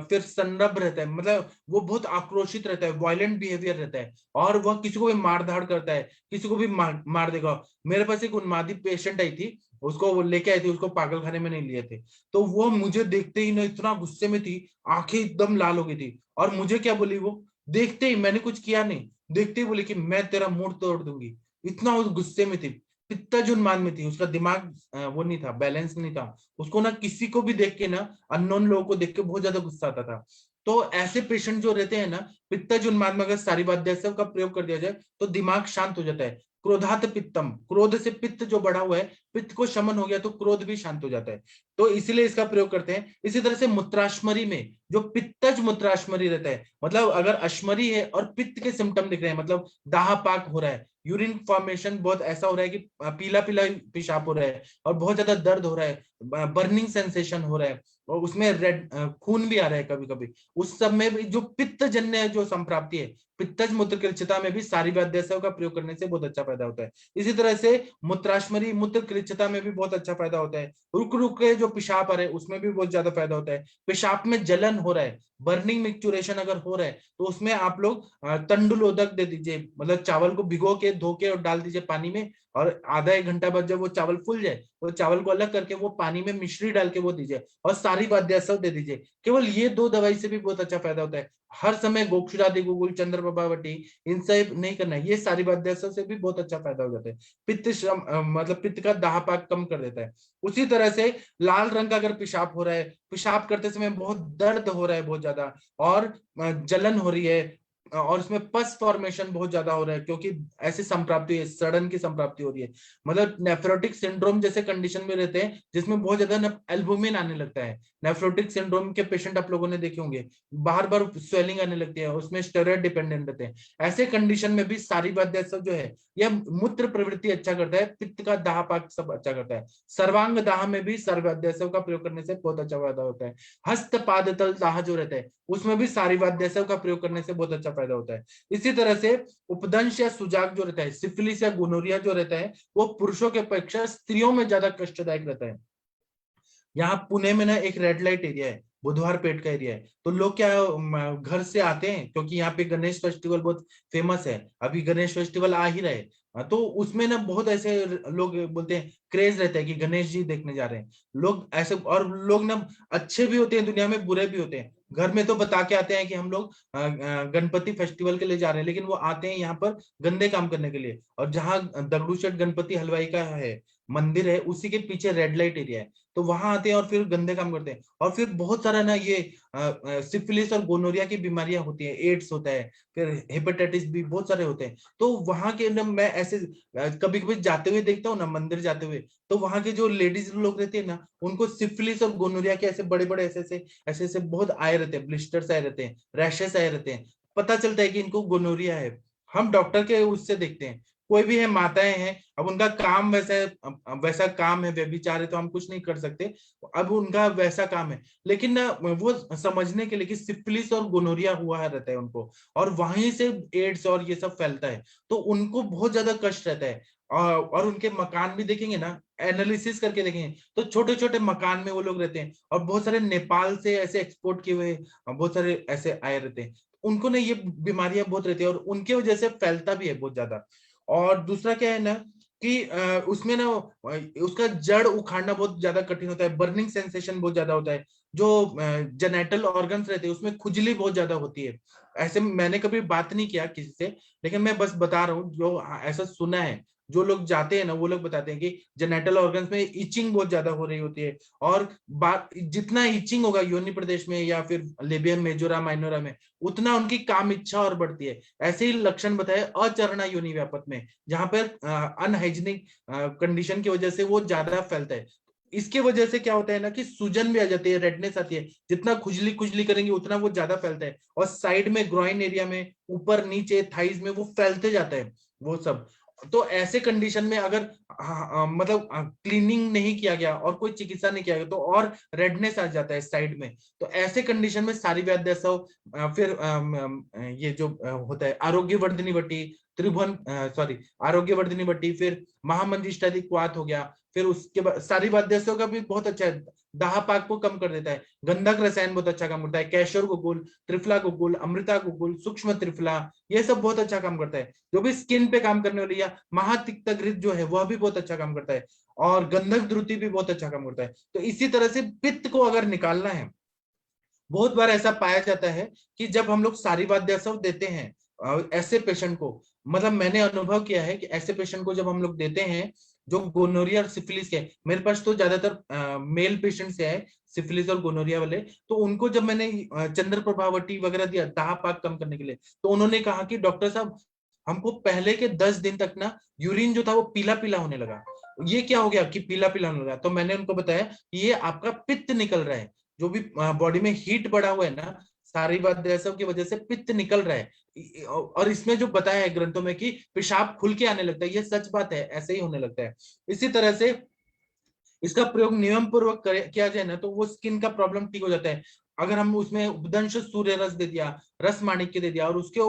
फिर संरभ रहता है, मतलब वो बहुत आक्रोशित रहता है, वायलेंट बिहेवियर रहता है, और वह किसी को भी मार धाड़ करता है, किसी को भी मार देगा। मेरे पास एक उन्मादी पेशेंट आई थी, उसको वो लेके आई थी, उसको पागल खाने में नहीं लिए थे, तो वो मुझे देखते ही ना इतना गुस्से में थी, आंखें एकदम लाल हो गई थी, और मुझे क्या बोली वो, देखते ही, मैंने कुछ किया नहीं, देखते ही बोली कि मैं तेरा मुंह तोड़ दूंगी, इतना उस गुस्से में थी, पित्ता जुन्मान में थी, उसका दिमाग वो नहीं था, बैलेंस नहीं था, उसको ना किसी को भी देख के ना, अननोन लोगों को देख के बहुत ज्यादा गुस्सा आता था। तो ऐसे पेशेंट जो रहते हैं ना, पित्तज उन्माद में अगर सारी वाद्यासव का प्रयोग कर दिया जाए तो दिमाग शांत हो जाता है। क्रोधात पित्तम, क्रोध से पित्त जो बढ़ा हुआ है, पित्त को शमन हो गया तो क्रोध भी शांत हो जाता है, तो इसीलिए इसका प्रयोग करते हैं। इसी तरह से मूत्राश्मरी में जो पित्तज मूत्राश्मरी रहता है, मतलब अगर अश्मरी है और पित्त के सिम्टम दिख रहे हैं, मतलब दाह पाक हो रहा है, यूरिन फॉर्मेशन बहुत ऐसा हो रहा है कि पीला पीला पेशाब हो रहा है और बहुत ज्यादा दर्द हो रहा है, बर्निंग सेंसेशन हो रहा है, और उसमें रेड खून भी आ रहा है कभी कभी, उस सब में भी जो पित्त जन्य जो संप्राप्ति है, पित्तज मूत्र कृच्छता में भी सारी वाद्यासव का प्रयोग करने से बहुत अच्छा फायदा होता है। इसी तरह से मूत्राश्मरी मूत्र कृच्छता में भी बहुत अच्छा फायदा होता है। रुक रुक के जो पेशाब आ रहे हैं उसमें भी बहुत ज्यादा फायदा होता है। पेशाब में जलन हो रहा है, बर्निंग मिक्चुरेशन अगर हो रहा है तो उसमें आप लोग तंडुलोदक दे दीजिए, मतलब चावल को भिगो के धो के और डाल दीजिए पानी में, और आधा एक घंटा बाद जब वो चावल फूल जाए वो चावल को अलग करके वो पानी में मिश्री डाल के वो दीजिए और सारी वाद्यासव दे दीजिए। केवल ये दो दवाई से भी बहुत अच्छा फायदा होता है। हर समय गोक्षुरादि गुगुल चंद्र प्रभावटी इनसे नहीं करना है, ये सारी वाद्यासव से भी बहुत अच्छा फायदा हो जाता है। पित्त श्रम मतलब पित्त का दाह पाक कम कर देता है। उसी तरह से लाल रंग का अगर पेशाब हो रहा है, पेशाब करते समय बहुत दर्द हो रहा है बहुत ज्यादा, और जलन हो रही है, और इसमें पस फॉर्मेशन बहुत ज्यादा हो रहा है, क्योंकि ऐसी संप्राप्ति है, सड़न की संप्राप्ति हो रही है। मतलब नेफ्रोटिक सिंड्रोम जैसे कंडीशन में रहते हैं जिसमें बहुत ज्यादा एल्बुमिन आने लगता है। नेफ्रोटिक सिंड्रोम के पेशेंट आप लोगों ने देखे होंगे, बार बार स्वेलिंग आने लगती है, उसमें स्टेरॉइड डिपेंडेंट रहते हैं। ऐसे कंडीशन में भी सारी वाद्यासव जो है यह मूत्र प्रवृत्ति अच्छा करता है, पित्त का दाह पाक सब अच्छा करता है। सर्वांग दाह में भी सर्वाद्यासव का प्रयोग करने से बहुत अच्छा फायदा होता है। हस्त पाद तल दाह जो रहता है उसमें भी सारी वाद्यासव का प्रयोग करने से बहुत अच्छा फायदा होता है। इसी तरह से उपदंश या सुजाक जो रहता है, सिफिलिस या गोनोरिया जो रहता है, वो पुरुषों के अपेक्षा स्त्रियों में ज्यादा कष्टदायक रहता है। यहाँ पुणे में ना एक रेड लाइट एरिया है, बुधवार पेट का एरिया है। तो लोग क्या घर से आते हैं, क्योंकि यहाँ पे गणेश फेस्टिवल बहुत फेमस है, अभी गणेश फेस्टिवल आ ही रहे। तो उसमें ना बहुत ऐसे लोग बोलते हैं, क्रेज रहता है कि गणेश जी देखने जा रहे हैं लोग ऐसे। और लोग ना अच्छे भी होते हैं दुनिया में, बुरे भी होते हैं। घर में तो बता के आते हैं कि हम लोग गणपति फेस्टिवल के लिए जा रहे हैं, लेकिन वो आते हैं यहाँ पर गंदे काम करने के लिए। और जहाँ दगड़ू शेठ गणपति हलवाई का है मंदिर है, उसी के पीछे रेड लाइट एरिया है, तो वहां आते हैं और फिर गंदे काम करते हैं। और फिर बहुत सारा ना ये सिफिलिस और गोनोरिया की बीमारियां होती है, एड्स होता है, फिर हेपेटाइटिस भी बहुत सारे होते हैं। तो वहां के ना मैं ऐसे कभी कभी जाते हुए देखता हूँ ना मंदिर जाते हुए, तो वहां के जो लेडीज लोग रहते हैं ना, उनको सिफिलिस और गोनोरिया के ऐसे बड़े बड़े ऐसे ऐसे बहुत आए रहते हैं, ब्लिस्टर्स आए रहते हैं, रैशेस आए रहते हैं। पता चलता है कि इनको गोनोरिया है। हम डॉक्टर के उससे देखते हैं, कोई भी है माताएं हैं, अब उनका काम वैसा है, वैसा काम है, व्यभिचार है, तो हम कुछ नहीं कर सकते, अब उनका वैसा काम है। लेकिन ना वो समझने के लिए कि सिफिलिस और गोनोरिया हुआ रहता है उनको, और वहीं से एड्स और ये सब फैलता है, तो उनको बहुत ज्यादा कष्ट रहता है। और उनके मकान भी देखेंगे ना, एनालिसिस करके देखेंगे तो छोटे छोटे मकान में वो लोग रहते हैं, और बहुत सारे नेपाल से ऐसे एक्सपोर्ट किए हुए बहुत सारे ऐसे आए रहते हैं। उनको ना ये बीमारियां बहुत रहती है, और उनके वजह से फैलता भी है बहुत ज्यादा। और दूसरा क्या है ना कि उसमें ना उसका जड़ उखाड़ना बहुत ज्यादा कठिन होता है, बर्निंग सेंसेशन बहुत ज्यादा होता है। जो जेनेटल ऑर्गन्स रहते हैं उसमें खुजली बहुत ज्यादा होती है। ऐसे मैंने कभी बात नहीं किया किसी से, लेकिन मैं बस बता रहा हूँ जो ऐसा सुना है। जो लोग जाते हैं ना वो लोग बताते हैं कि जेनेटल ऑर्गन्स में इचिंग बहुत ज्यादा हो रही होती है। और बात जितना इचिंग होगा योनि प्रदेश में या फिर लेबियम मेजोरा माइनोरा में, उतना उनकी काम इच्छा और बढ़ती है। ऐसे ही लक्षण बताए अचरणा योनि व्यापक में, जहां पर अनहाइजीनिक कंडीशन की वजह से वो ज्यादा फैलता है। इसके वजह से क्या होता है ना कि सूजन भी आ जाती है, रेडनेस आती है, जितना खुजली खुजली करेंगे उतना वो ज्यादा फैलता है। और साइड में ग्रोइन एरिया में, ऊपर नीचे थाइज में वो फैलते जाता है वो सब। तो ऐसे कंडीशन में अगर मतलब क्लीनिंग नहीं किया गया और कोई चिकित्सा नहीं किया गया तो और रेडनेस आ जाता है साइड में। तो ऐसे कंडीशन में सारी व्याध्यासव, फिर ये जो होता है आरोग्यवर्धिनी वटी, त्रिभुवन सॉरी आरोग्यवर्धिनी वटी, फिर महामंजिष्ठादि क्वाथ हो गया। फिर उसके बाद सारी वाद्यस्यों का भी बहुत अच्छा है, दाह पाक को कम कर देता है। गंधक रसायन बहुत अच्छा काम करता है, कैशोर गोकुल, त्रिफला गोकुल, अमृता गोकुल, सूक्ष्म त्रिफला, ये सब बहुत अच्छा काम करता है। जो भी स्किन पे काम करने वाली, या महातिक्तघृत जो है वह भी बहुत अच्छा काम करता है। और गंधक द्रुति भी बहुत अच्छा काम करता है। तो इसी तरह से पित्त को अगर निकालना है, बहुत बार ऐसा पाया जाता है कि जब हम लोग सारी वाद्यासव देते हैं ऐसे पेशेंट को, मतलब मैंने अनुभव किया है कि ऐसे पेशेंट को जब हम लोग देते हैं जो गोनोरिया और सिफिलिस के, मेरे पास तो ज्यादातर मेल पेशेंट्स है सिफिलिस और गोनोरिया वाले, तो उनको जब मैंने चंद्र प्रभावटी वगैरह दिया दाह पाक कम करने के लिए, तो उन्होंने कहा कि डॉक्टर साहब हमको पहले के 10 दिन तक ना यूरिन जो था वो पीला पीला होने लगा। ये क्या हो गया कि पीला पीला होने लगा? तो मैंने उनको बताया कि ये आपका पित्त निकल रहा है, जो भी बॉडी में हीट बढ़ा हुआ है ना, सारी वाद्यासव की वजह से पित्त निकल रहा है। और इसमें जो बताया है ग्रंथों में कि पेशाब खुल के आने लगता है, ये सच बात है, ऐसे ही होने लगता है। इसी तरह से इसका प्रयोग नियम पूर्वक किया जाए ना, तो वो स्किन का प्रॉब्लम ठीक हो जाता है। अगर हम उसमें उपदंश सूर्य रस दे दिया, रस माणिक्य दे दिया, और उसके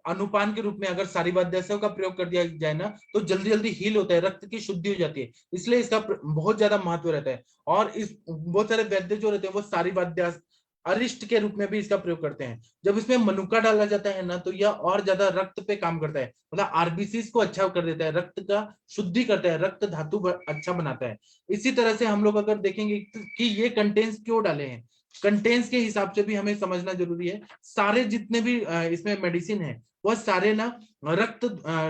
अनुपान के रूप में अगर सारी वाद्यासव का प्रयोग कर दिया जाए ना, तो जल्दी जल्दी हील होता है, रक्त की शुद्धि हो जाती है। इसलिए इसका बहुत ज्यादा महत्व रहता है। और इस बहुत सारे वैद्य जो रहते हैं वो सारी वाद्यास अरिष्ट के रूप में भी इसका प्रयोग करते हैं। जब इसमें मनुका डाला जाता है ना, तो यह और ज्यादा रक्त पे काम करता है, मतलब आरबीसी को अच्छा कर देता है, रक्त का शुद्धि करता है, रक्त धातु अच्छा बनाता है। इसी तरह से हम लोग अगर देखेंगे कि ये कंटेंट्स क्यों डाले हैं, कंटेंट्स के हिसाब से भी हमें समझना जरूरी है। सारे जितने भी इसमें मेडिसिन है वह सारे ना रक्त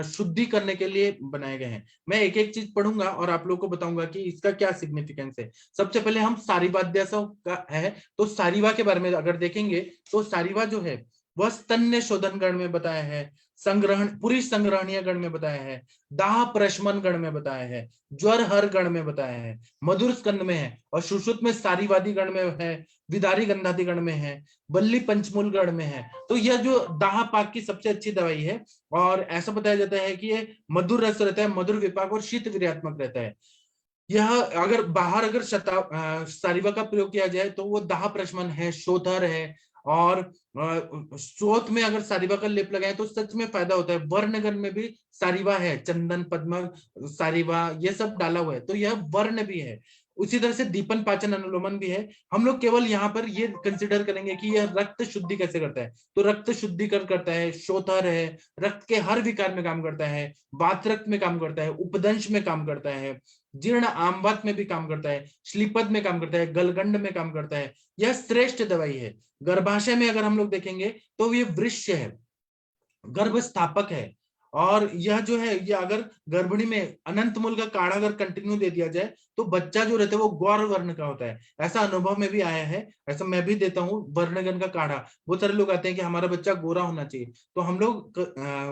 शुद्धि करने के लिए बनाए गए हैं। मैं एक एक चीज पढ़ूंगा और आप लोगों को बताऊंगा कि इसका क्या सिग्निफिकेंस है। सबसे पहले हम सारीवाद्यासव का है, तो सारीवा के बारे में अगर देखेंगे तो सारीवा जो है वह स्तन्य शोधन गण में बताया है, संग्रहण पुरुष संग्रहणीय गण में बताया है, दाह प्रशमन गण में बताया है, ज्वर हर गण में बताया है, मधुर स्कंद में है, और सुश्रुत में सारीवादी गण में है, विदारी गंधादि गण में है, बल्ली पंचमूल गण में है। तो यह जो दाह पाक की सबसे अच्छी दवाई है, और ऐसा बताया जाता है कि ये मधुर रस रहता है, मधुर विपाक और शीत वीर्यात्मक रहता है। यह अगर बाहर अगर सारिवा का प्रयोग किया जाए तो वो दाह प्रशमन है, शोधर है, और स्रोत में अगर सारिवा का लेप लगाए तो सच में फायदा होता है। वर्णगण में भी सारिवा है, चंदन पद्म सारिवा ये सब डाला हुआ है, तो यह वर्ण भी है। उसी तरह से दीपन पाचन अनुलोमन भी है। हम लोग केवल यहाँ पर ये कंसिडर करेंगे कि यह रक्त शुद्धि कैसे करता है, तो रक्त शुद्धिकरण करता है, शोथर है, रक्त के हर विकार में काम करता है, वात रक्त में काम करता है, उपदंश में काम करता है, जीर्ण आमवात में भी काम करता है, श्लीपद में काम करता है, गलगंड में काम करता है। यह श्रेष्ठ दवाई है। गर्भाशय में अगर हम लोग देखेंगे तो ये वृक्ष है, गर्भ स्थापक है, और यह जो है ये अगर गर्भिणी में अनंत मूल का काढ़ा अगर कंटिन्यू दे दिया जाए तो बच्चा जो रहता है वो गौर वर्ण का होता है। ऐसा अनुभव में भी आया है, ऐसा मैं भी देता हूँ वर्णगन का काढ़ा। बहुत सारे लोग आते हैं कि हमारा बच्चा गोरा होना चाहिए, तो हम लोग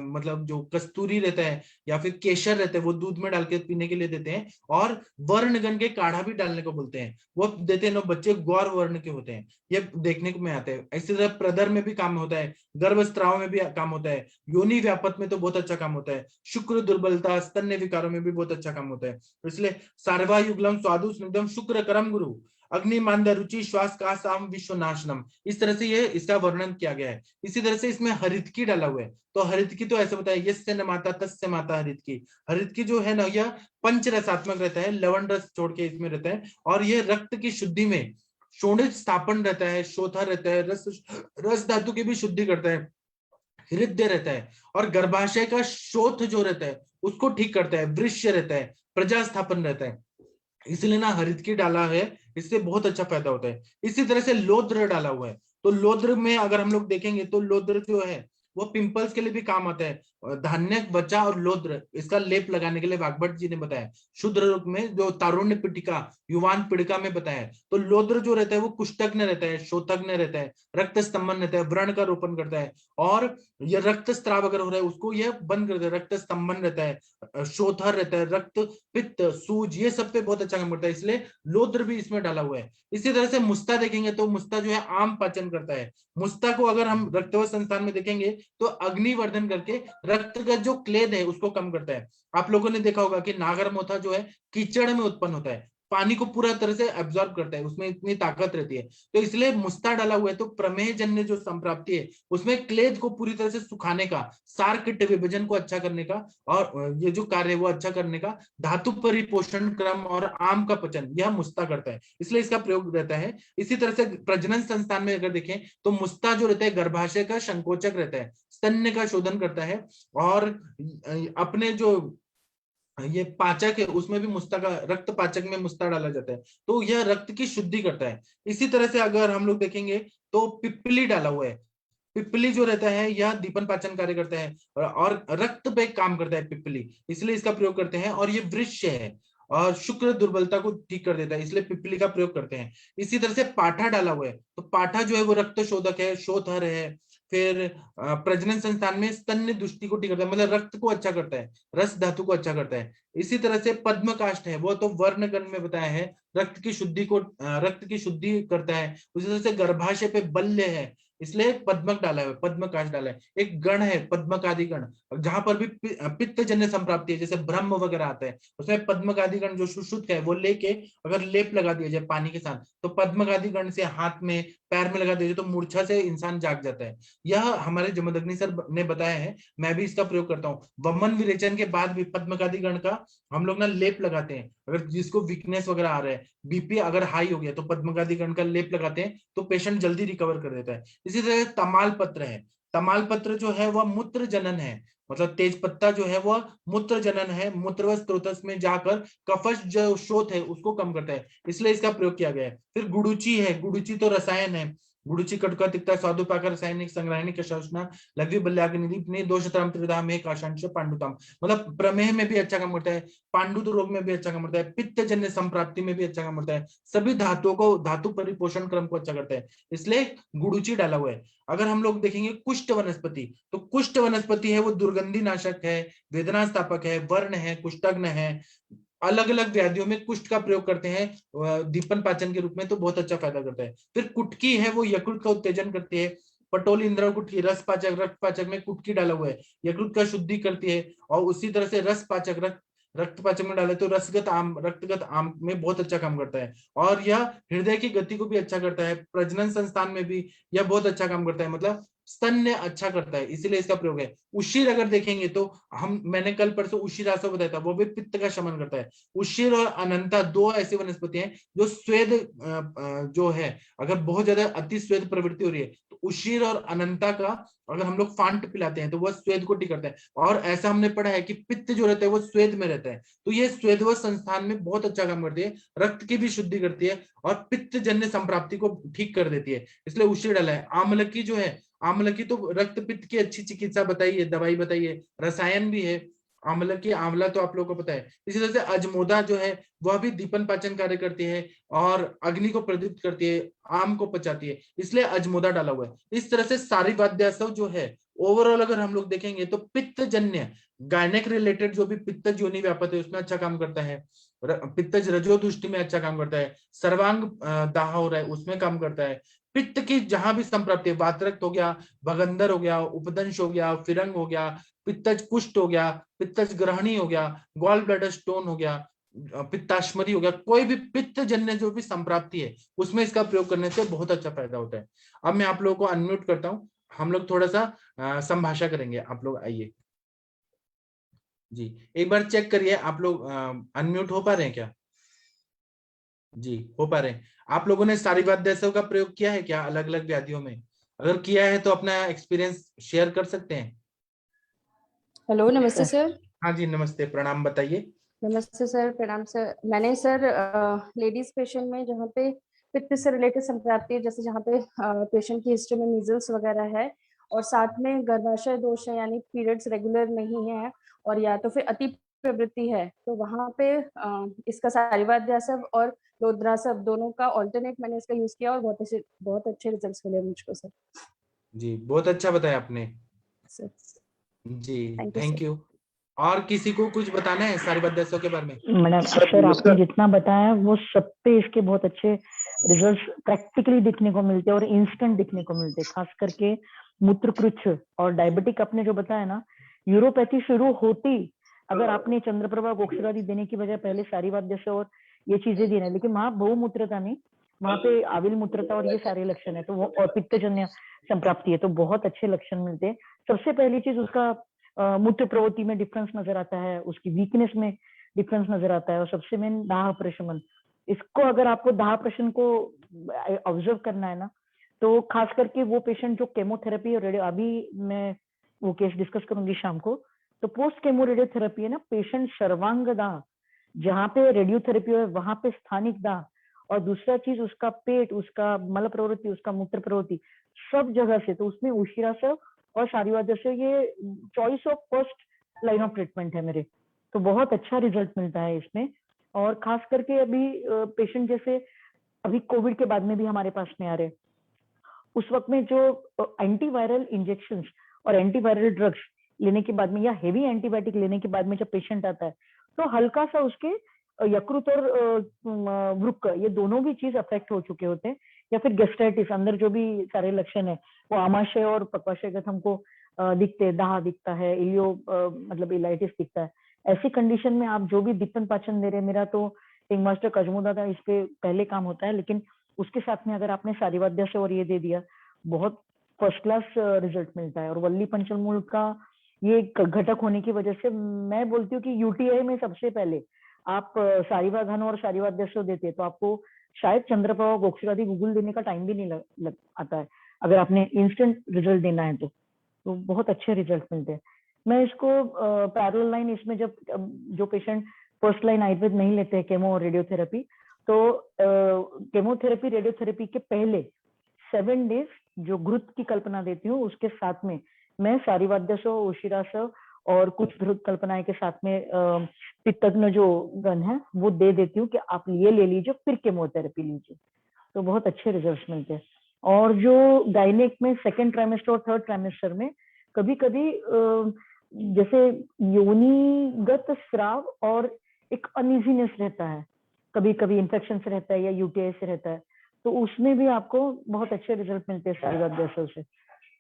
मतलब जो कस्तूरी रहता है या फिर केसर रहता है वो दूध में डाल के पीने के लिए देते हैं, और वर्णगन के काढ़ा भी डालने को बोलते हैं, वो देते हैं ना, बच्चे गौर वर्ण के होते हैं। ये देखने को में आता है। इसी तरह प्रदर में भी काम होता है, गर्भस्त्राव में भी काम होता है, योनि व्यापक में तो बहुत अच्छा काम होता है, शुक्र दुर्बलता स्तन्य विकारों में भी बहुत अच्छा काम होता है। इसलिए सार्वा युगलम स्वादु स्निग्धम शुक्र करम गुरु अग्नि मांद रुचि श्वास का साम विश्वनाशनम, इस तरह से ये इसका वर्णन किया गया है। इसी तरह से इसमें हरितकी डाला हुआ है, तो हरितकी तो ऐसे बताया, यस्य न माता तस्य माता हरितकी। हरितकी जो है ना यह पंच रसात्मक रहता है, लवण रस छोड़ के इसमें रहता है, और ये रक्त की शुद्धि में शोणित स्थापन रहता है, शोथा रहता है, रस धातु की भी शुद्धि करता है, हृदय रहता है, और गर्भाशय का शोथ जो रहता है उसको ठीक करता है, वृष्य रहता है, प्रजा स्थापन रहता है। इसलिए ना हरितकी डाला है, इससे बहुत अच्छा फायदा होता है। इसी तरह से लोद्र डाला हुआ है, तो लोद्र में अगर हम लोग देखेंगे तो लोद्र जो है वो पिंपल्स के लिए भी काम आता है। धान्य वचा और लोद्र इसका लेप लगाने के लिए वाग्भट जी ने बताया। शुद्ध रूप में जो तारुण्य पिटिका युवान पिड़का में बताया है, तो लोद्र जो रहता है वो कुष्ठग्न रहता है, शोथग्न रहता है, रक्त स्तंभन रहता है, व्रण का रोपण करता है, और ये रक्त स्त्राव अगर हो रहा है उसको यह बंद करता है, रक्त स्तंभन रहता है, शोथर रहता है, रक्त पित्त सूज ये सब पे बहुत अच्छा काम करता है, इसलिए लोद्र भी इसमें डाला हुआ है। इसी तरह से मुस्ता देखेंगे तो मुस्ता जो है आम पाचन करता है। मुस्ता को अगर हम रक्तवर्ध संस्थान में देखेंगे तो अग्निवर्धन करके रक्त का जो क्लेद है उसको कम करता है। आप लोगों ने देखा होगा कि नागर मोथा जो है कीचड़ में उत्पन्न होता है, पानी को पूरा तरह से एब्जॉर्ब करता है, उसमें इतनी ताकत रहती है, तो इसलिए मुस्ता डाला हुआ है। तो प्रमेह जन्य जो संप्राप्ति है उसमें क्लेद को पूरी तरह से सुखाने का, सार किट विभाजन को अच्छा करने का, और ये जो कार्य है वो अच्छा करने का, धातु परिपोषण क्रम और आम का पचन यह मुस्ता करता है, इसलिए इसका प्रयोग रहता है। इसी तरह से प्रजनन संस्थान में अगर देखें तो मुस्ता जो रहता है गर्भाशय का संकोचक रहता है, स्तन्य का शोधन करता है, और अपने जो ये पाचक है उसमें भी मुस्ता का, रक्त पाचक में मुस्ता डाला जाता है, तो यह रक्त की शुद्धि करता है। इसी तरह से अगर हम लोग देखेंगे तो पिप्पली डाला हुआ है। पिप्पली जो रहता है यह दीपन पाचन कार्य करता है और रक्त पे काम करता है पिप्पली, इसलिए इसका प्रयोग करते हैं। और ये वृक्ष है और शुक्र दुर्बलता को ठीक कर देता है, इसलिए पिप्पली का प्रयोग करते हैं। इसी तरह से पाठा डाला हुआ है, तो पाठा जो है वो रक्त शोधक है, शोथर है। फिर प्रजनन संस्थान में स्तन्य दुष्टि को ठीक करता है, मतलब रक्त को अच्छा करता है, रस धातु को अच्छा करता है। इसी तरह से पद्म काष्ठ है, वो तो वर्णगण में बताया है, रक्त की शुद्धि को रक्त की शुद्धि करता है। उसी तरह से गर्भाशय पे बल्य है, इसलिए पद्मक डाला है, पद्म काश डाला है। एक गण है पद्मकादि गण, जहां पर भी पित्त जन्य संप्राप्ति है, जैसे ब्रह्म वगैरह आता है उसमें पद्मकादि गण जो सुश्रुत है वो लेके अगर लेप लगा दिया जाए पानी के साथ, तो पद्मकादि गण से हाथ में पैर में लगा दिया जाए तो मूर्छा से इंसान जाग जाता है। यह हमारे जमदग्नि सर ने बताया है, मैं भी इसका प्रयोग करता हूँ। वमन विरेचन के बाद भी पद्मकादि गण का हम लोग ना लेप लगाते हैं, अगर जिसको वीकनेस वगैरह आ रहा है, बीपी अगर हाई हो गया तो पद्मकादि गण का लेप लगाते हैं तो पेशेंट जल्दी रिकवर कर देता है। इसी तरह तमाल पत्र है, तमाल पत्र जो है वह मूत्र जनन है, मतलब तेज पत्ता जो है वह मूत्र जनन है, मूत्र व स्त्रोतस में जाकर कफश जो शोथ है उसको कम करता है, इसलिए इसका प्रयोग किया गया है। फिर गुडुचि है, गुडुचि तो रसायन है, गुड़ुचि कटुका तिक्ता स्वादुपाक रासायनिक संग्रहणी कषाउष्णा लघ्वी बल्याग्निदीप दोषतरम त्रिधाम एक आशांश पांडुतम। मतलब प्रमेह में भी अच्छा काम करता है, पांडुत रोग में भी अच्छा काम करता है, पित्त जन्य संप्राप्ति में भी अच्छा काम करता है, सभी धातुओं को, धातु परिपोषण क्रम को अच्छा करता है, इसलिए गुड़ुचि डाला हुआ है। अगर हम लोग देखेंगे कुष्ठ वनस्पति, तो कुष्ठ वनस्पति है वो दुर्गंधि नाशक है, वेदना स्थापक है, वर्ण है, कुष्ठग्न है, अलग अलग व्याधियों में कुष्ठ का प्रयोग करते हैं दीपन पाचन के रूप में, तो बहुत अच्छा फायदा करता है। फिर कुटकी है वो यकृत का उत्तेजन करती है, पटोल इंद्र कुटकी, रस पाचक, रक्त पाचक में कुटकी डाला हुआ है, यकृत का शुद्धि करती है। और उसी तरह से रस पाचक, रक्त पाचक में डाले तो रक्तगत आम में बहुत अच्छा काम करता है। और यह हृदय की गति को भी अच्छा करता है, प्रजनन संस्थान में भी यह बहुत अच्छा काम करता है, मतलब स्तन्य अच्छा करता है, इसीलिए इसका प्रयोग है। उशीर अगर देखेंगे तो मैंने कल परसों उशीरासव बताया था, वो भी पित्त का शमन करता है। उशीर और अनंता दो ऐसी वनस्पति हैं जो स्वेद जो है, अगर बहुत ज्यादा अति स्वेद प्रवृत्ति हो रही है तो उशीर और अनंता का अगर हम लोग फांट पिलाते हैं तो वह स्वेद को ठीक करता है। और ऐसा हमने पढ़ा है कि पित्त जो रहता है वो स्वेद में रहता है, तो ये स्वेदवत संस्थान में बहुत अच्छा काम करती है, रक्त की भी शुद्धि करती है और पित्त जन्य संप्राप्ति को ठीक कर देती है, इसलिए उशीर डाला है। आमलकी जो है, आमलकी तो रक्त पित्त की अच्छी चिकित्सा बताइए, दवाई बताइए, रसायन भी है। आमलकी, आंवला तो आप लोगों को पता है। इसी तरह से अजमोदा जो है वह भी दीपन पाचन कार्य करती है और अग्नि को प्रदीप्त करती है, आम को पचाती है, इसलिए अजमोदा डाला हुआ है। इस तरह से सारी वाद्यासव जो है ओवरऑल अगर हम लोग देखेंगे तो पित्त जन्य, गायनेक रिलेटेड जो भी पित्त योनि व्यापत है उसमें अच्छा काम करता है, पित्तज रजोदुष्टि में अच्छा काम करता है, सर्वांग दाह हो रहा है उसमें काम करता है, पित्त की जहां भी संप्राप्ति है, वातरक्त हो गया, भगंदर हो गया, उपदंश हो गया, फिरंग हो गया, पित्तज कुष्ठ हो गया, पित्तज ग्रहणी हो गया, गॉल ब्लैडर स्टोन हो गया, पित्ताश्मरी हो गया, कोई भी पित्त जन्य जो भी संप्राप्ति है उसमें इसका प्रयोग करने से बहुत अच्छा फायदा होता है। अब मैं आप लोगों को अनम्यूट करता हूँ, हम लोग थोड़ा सा संभाषा करेंगे, आप लोग आइए जी। एक बार चेक करिए आप लोग अनम्यूट हो पा रहे हैं क्या? जी हो पा रहे हैं। आप लोगों ने सारी वाद्यासव का प्रयोग किया है क्या अलग अलग व्याधियों में? अगर किया है तो अपना एक्सपीरियंस शेयर कर सकते हैं। हेलो, नमस्ते सर। हाँ जी नमस्ते, प्रणाम, बताइए। नमस्ते सर, प्रणाम सर। मैंने सर लेडीज पेशेंट में जहाँ पे पित्त से रिलेटेड संप्राप्ति है, जैसे जहाँ पे पेशेंट की हिस्ट्री में मीजल्स वगैरह है और साथ में गर्भाशय दोष है, यानी पीरियड्स रेगुलर नहीं है और या तो फिर अति प्रवृत्ति है, तो वहाँ पे इसका सारीवाद्यासव और रुद्रासव दोनों का ऑल्टरनेट मैंने इसका यूज किया और बहुत अच्छे रिजल्ट्स मिले मुझको सर। जी बहुत अच्छा बताया आपने sir ji, thank you thank sir. You. और किसी को कुछ बताना है सारी वाद्यासव के बारे में? मैडम सर आपने जितना बताया वो सब पे इसके बहुत अच्छे रिजल्ट्स प्रैक्टिकली दिखने को मिलते हैं और इंस्टेंट दिखने को मिलते हैं, खास करके मूत्रकृच्छ और डायबिटिक आपने जो बताया ना, यूरोपैथी शुरू होती अगर आपने चंद्रप्रभा गोक्षरादि देने की बजाय पहले सारी वाद्य और ये चीजें दी ना, लेकिन वहां बहुमूत्रता नहीं, वहां पे आविल मूत्रता और ये सारे लक्षण है, तो वो और पित्तजन्य संप्राप्ति है, तो बहुत अच्छे लक्षण मिलते हैं। सबसे पहली चीज उसका मूत्र प्रवृत्ति में डिफरेंस नजर आता है, उसकी वीकनेस में डिफरेंस नजर आता है, और सबसे मेन दाह प्रशमन। इसको अगर आपको दाह प्रशमन को ऑब्जर्व करना है ना, तो खास करके वो पेशेंट जो केमोथेरेपी और रेडियो, अभी मैं वो केस डिस्कस करूंगी शाम को, तो पोस्ट केमो रेडियोथेरेपी है ना, पेशेंट सर्वांग दाह, जहाँ पे रेडियोथेरेपी है वहां पे स्थानिक दाह, और दूसरा चीज उसका पेट, उसका मल प्रवृत्ति, उसका मूत्र प्रवृत्ति सब जगह से, तो उसमें उशिरासव और सारीवाद्य से ये choice of first line of treatment है मेरे, तो बहुत अच्छा रिजल्ट मिलता है इसमें। और खास करके अभी पेशेंट जैसे अभी कोविड के बाद में भी हमारे पास में आ रहे, उस वक्त में जो एंटीवायरल इंजेक्शंस और एंटीवायरल ड्रग्स लेने के बाद में या हेवी एंटीबायोटिक लेने के बाद में जब पेशेंट आता है, तो हल्का सा उसके यकृत और वृक्क ये दोनों भी चीज अफेक्ट हो चुके होते हैं, या फिर गैस्ट्राइटिस, अंदर जो भी सारे लक्षण है वो आमाशय और पक्वाशयगत हमको दिखते हैं, दाह दिखता है, इलियो मतलब इलाइटिस दिखता है। ऐसी कंडीशन में आप जो भी दीपन पाचन दे रहे, मेरा तो रिंग मास्टर कजमुदा था, इस पे पहले काम होता है, लेकिन उसके साथ में अगर आपने सारीवाद्य से और ये दे दिया, बहुत फर्स्ट क्लास रिजल्ट मिलता है। और वल्ली पंचलमूल का ये घटक होने की वजह से मैं बोलती हूँ कि यूटीआई में सबसे पहले आप सारीवाधन और सारीवाद्य देते तो आपको शायद चंद्रप्रभा गोक्षरादि गूगल देने का टाइम भी नहीं लग आता है, अगर आपने इंस्टेंट रिजल्ट देना है तो बहुत अच्छे रिजल्ट मिलते हैं। मैं इसको पैरेलल लाइन, इसमें जब जो पेशेंट फर्स्ट लाइन आयुर्वेद नहीं लेते हैं केमो और रेडियोथेरेपी, तो केमोथेरेपी रेडियोथेरेपी के पहले 7 days जो घृत की कल्पना देती हूँ, उसके साथ में मैं सारीवाद्यसो, उशिरासो और कुछ घृत कल्पनाएं के साथ में पित्तज्ञ जो गन है वो दे देती हूँ कि आप ये ले लीजिए, फिर केमोथेरेपी लीजिए। तो बहुत अच्छे रिजल्ट्स मिलते हैं। और जो गायनेक में सेकेंड ट्राइमेस्टर और थर्ड ट्राइमेस्टर में कभी कभी जैसे योनिगत स्राव और एक अनइजीनेस रहता है, कभी कभी इन्फेक्शन से रहता है या यूटीआई से रहता है, तो उसमें भी आपको बहुत अच्छे रिजल्ट मिलते हैं सारीवाद्यसो से।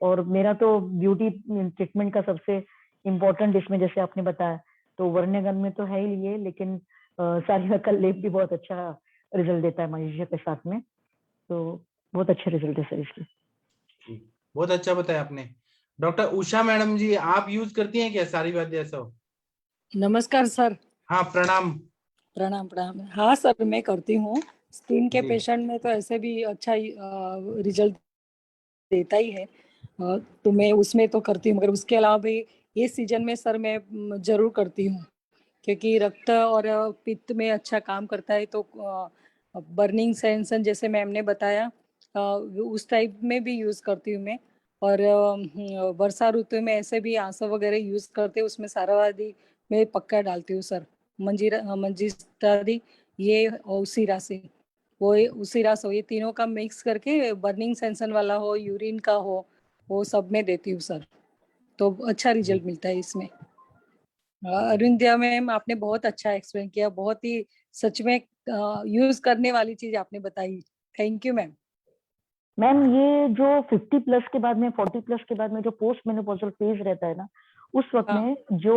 और मेरा तो ब्यूटी ट्रीटमेंट का सबसे इम्पोर्टेंट इसमें जैसे आपने बताया तो वर्ण्यगन में तो है ही लिए, लेकिन सारीवा का लेप भी बहुत अच्छा रिजल्ट देता है मलेशिया के साथ में, तो बहुत अच्छे रिजल्ट है सर इसके। बहुत अच्छा बताया आपने। डॉक्टर उषा मैडम जी, आप यूज करती हैं क्या सारीवाद्यसो? नमस्कार सर। हाँ, प्रणाम। प्रणाम प्रणाम। हाँ सर, मैं करती हूँ। स्किन के जी। पेशेंट में तो ऐसे भी अच्छा ही रिजल्ट देता ही है, तो मैं उसमें तो करती हूँ। मगर उसके अलावा भी ये सीजन में सर मैं जरूर करती हूँ, क्योंकि रक्त और पित्त में अच्छा काम करता है। तो बर्निंग सेंसन जैसे मैम ने बताया, उस टाइप में भी यूज करती हूँ मैं। और वर्षा ऋतु में ऐसे भी आंसू वगैरह यूज करते हैं, उसमें सारावादी मैं पक्का डालती हूँ सर। मंजिस्टादी ये उसीरा से वो उसीरा से ये तीनों का मिक्स करके, बर्निंग सेंसन वाला हो, यूरिन का हो, वो सब में देती हूँ सर। तो अच्छा रिजल्ट मिलता है इसमें। अरुंध्या मैम, आपने बहुत अच्छा एक्सप्लेन किया, बहुत ही सच में यूज करने वाली चीज आपने बताई। Thank you ma'am. मैम ये जो 50 प्लस के बाद में, 40 प्लस के बाद में जो पोस्ट मेनोपॉजल फेज रहता है ना, उस वक्त में जो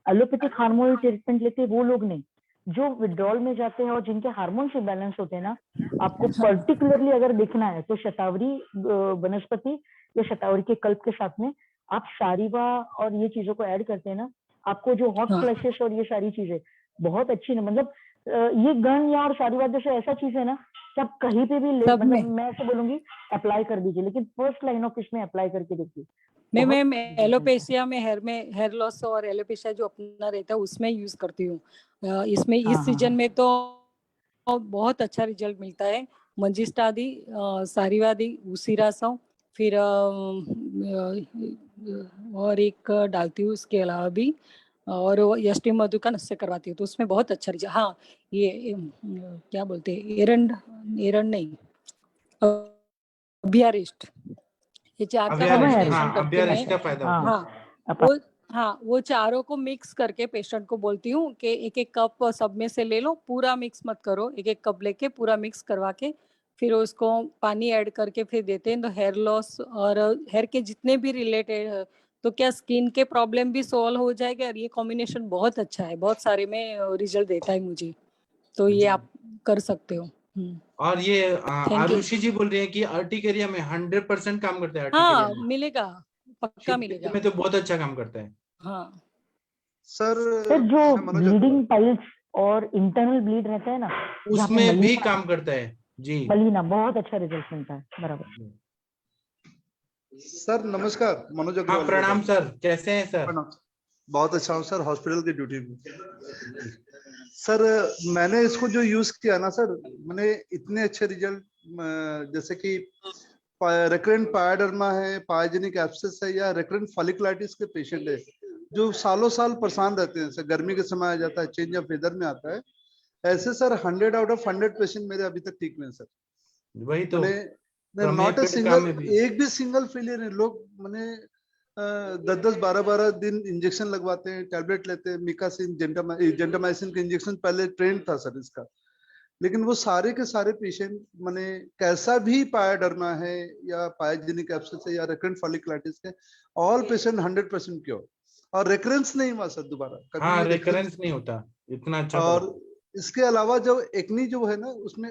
एलोपैथिक हार्मोनल ट्रीटमेंट लेते हैं वो लोग नहीं, जो विड्रॉल में जाते हैं और जिनके हार्मोन्स बैलेंस होते हैं ना, आपको पर्टिकुलरली अगर देखना है तो शतावरी वनस्पति या शतावरी के कल्प के साथ में आप सारीवा और ये चीजों को ऐड करते हैं ना, आपको जो हॉट फ्लैशेस और ये सारी चीजें बहुत अच्छी ना, मतलब ये गन या और सारीवाद्यसो ऐसा चीज है ना कि आप कहीं पे भी मतलब मैं ऐसे बोलूंगी अप्लाई कर दीजिए, लेकिन फर्स्ट लाइन ऑफ इसमें अप्लाई करके देखिए। मैं एलोपेशिया में हेयर लॉस और एलोपेशिया जो अपना रहता है उसमें यूज करती हूँ। इसमें इस सीजन में तो बहुत अच्छा रिजल्ट मिलता है। मंजिस्टादी, सारीवादी, उसीरासो, फिर और एक डालती हूँ उसके अलावा भी, और वो यष्टि मधु का नस्य करवाती हूँ, तो उसमें बहुत अच्छा रिजल्ट। हाँ, ये क्या बोलते हैं, एरंड नहीं, अभियारिष्ट, ये चार का कॉम्बिनेशन करती हूँ मैं। हाँ, वो चारों को मिक्स करके पेशेंट को बोलती हूँ कि एक एक कप सब में से ले लो, पूरा मिक्स मत करो, एक एक कप लेके पूरा मिक्स करवा के फिर उसको पानी ऐड करके फिर देते हैं। तो हेयर लॉस और हेयर के जितने भी रिलेटेड, तो क्या स्किन के प्रॉब्लम भी सॉल्व हो जाएगा। और ये कॉम्बिनेशन बहुत अच्छा है, बहुत सारे में रिजल्ट देता है मुझे, तो ये आप कर सकते हो। और ये आरुषि जी बोल रही है कि अर्टिकेरिया में 100% काम करता है। हाँ, मिलेगा, पक्का मिलेगा। में तो बहुत अच्छा काम करता है। हाँ सर जो ब्लीडिंग पाइल्स और इंटरनल ब्लीड रहता है ना, उसमें भी काम करता है जी। बलीना बहुत अच्छा रिजल्ट मिलता है। बराबर सर। नमस्कार, मनोज अग्रवाल। हाँ, प्रणाम सर, कैसे हैं सर? बहुत अच्छा हूँ सर, हॉस्पिटल की ड्यूटी में। सर मैंने इसको जो यूज किया ना सर, मैंने इतने अच्छे रिजल्ट, जैसे कि रेकरेंट पायाडर्मा है, पायजेनिक एब्सेस है, या रेकरेंट फॉलिकुलाइटिस के पेशेंट है जो सालों साल परेशान रहते हैं, सर गर्मी के समय आ जाता है, चेंज ऑफ वेदर में आता है, ऐसे सर 100 आउट ऑफ 100 पेशेंट मेरे अभी तक ठीक हुए सर। वही तो नॉट ए सिंगल, एक भी सिंगल फेलियर है। लोग मैंने 10-10, 12-12 दिन इंजेक्शन लगवाते हैं, टैबलेट लेते हैं, मिकासिन, जेंटामाइसिन का इंजेक्शन पहले ट्रेंड था सर इसका, लेकिन वो सारे के सारे पेशेंट मैंने कैसा भी पायाडर्मा है या पायजेनिक एब्सेस है या रेकरेंट फॉलिकुलाइटिस है, ऑल पेशेंट 100% क्योर, और रेकरेंस नहीं हुआ सर दोबारा। हाँ, रेकरेंस नहीं होता, इतना अच्छा। और इसके अलावा जो एक्नी जो है ना, उसमें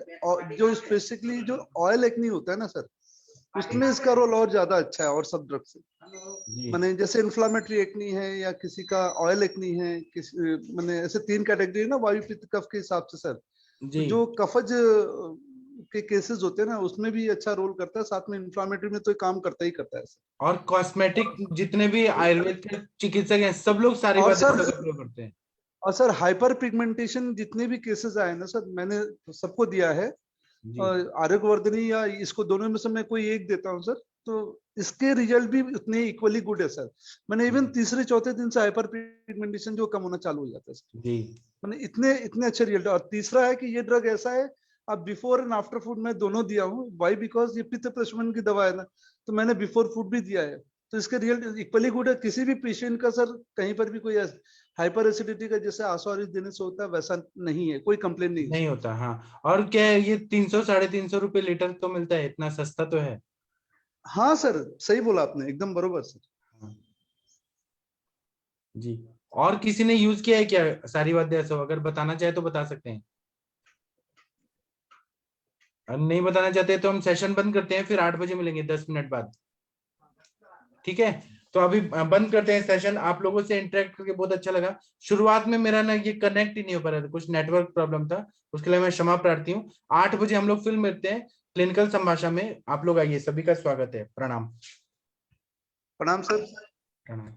जो स्पेसिफिकली जो ऑयल एक्नी होता है ना सर, उसमें इसका रोल और ज्यादा अच्छा है और सब ड्रग से। मैंने जैसे इन्फ्लामेटरी एक्नी है या किसी का ऑयल एक्नी है, मैंने ऐसे 3 कैटेगरी है ना वायु पित्त कफ के हिसाब से सर। तो जो कफज के केसेस होते हैं ना, उसमें भी अच्छा रोल करता है, साथ में इन्फ्लामेटरी में तो काम करता ही करता है सर। और कॉस्मेटिक जितने भी आयुर्वेद के चिकित्सक हैं, सब लोग सारीवाद्यसो का प्रयोग करते हैं। और सर हाइपर पिगमेंटेशन जितने भी केसेस आए ना सर, मैंने सबको दिया है, आरोग्यवर्धिनी या इसको दोनों में से मैं कोई एक देता हूँ सर, तो इसके रिजल्ट भी उतने इक्वली गुड है सर। मैंने इवन तीसरे चौथे दिन से हाइपर पिगमेंटेशन जो कम होना चालू हो जाता है सर जी। मैंने इतने अच्छे रिजल्ट। और तीसरा है कि ये ड्रग ऐसा है, अब बिफोर एंड आफ्टर फूड मैं दोनों दिया हूँ। वाई? बिकॉज ये पित्त प्रशमन की दवा है ना, तो मैंने बिफोर फूड भी दिया है, तो इसके रिजल्ट इक्वली गुड है। किसी भी पेशेंट का सर कहीं पर भी कोई हाइपर एसिडिटी का जैसे आसवारिस देने से होता है वैसा नहीं है, कोई कंप्लेन नहीं होता। हाँ, और क्या है ये 300 350 रुपए लीटर तो मिलता है, इतना सस्ता तो है। हाँ सर, सही बोला आपने, एकदम बरोबर सर। हाँ। जी, और किसी ने यूज किया है क्या सारी बातें? ऐसा अगर बताना चाहे तो बता सकते हैं, नहीं बताना चाहते तो हम सेशन बंद करते हैं, फिर 8 बजे मिलेंगे 10 मिनट बाद। ठीक है, तो अभी बंद करते हैं सेशन। आप लोगों से इंटरेक्ट करके बहुत अच्छा लगा। शुरुआत में मेरा ना ये कनेक्ट ही नहीं हो पा रहा था, कुछ नेटवर्क प्रॉब्लम था, उसके लिए मैं क्षमा प्रार्थी हूँ। 8 बजे हम लोग फिर मिलते हैं क्लिनिकल संभाषा में। आप लोग आइए, सभी का स्वागत है। प्रणाम। प्रणाम सर। प्रणाम।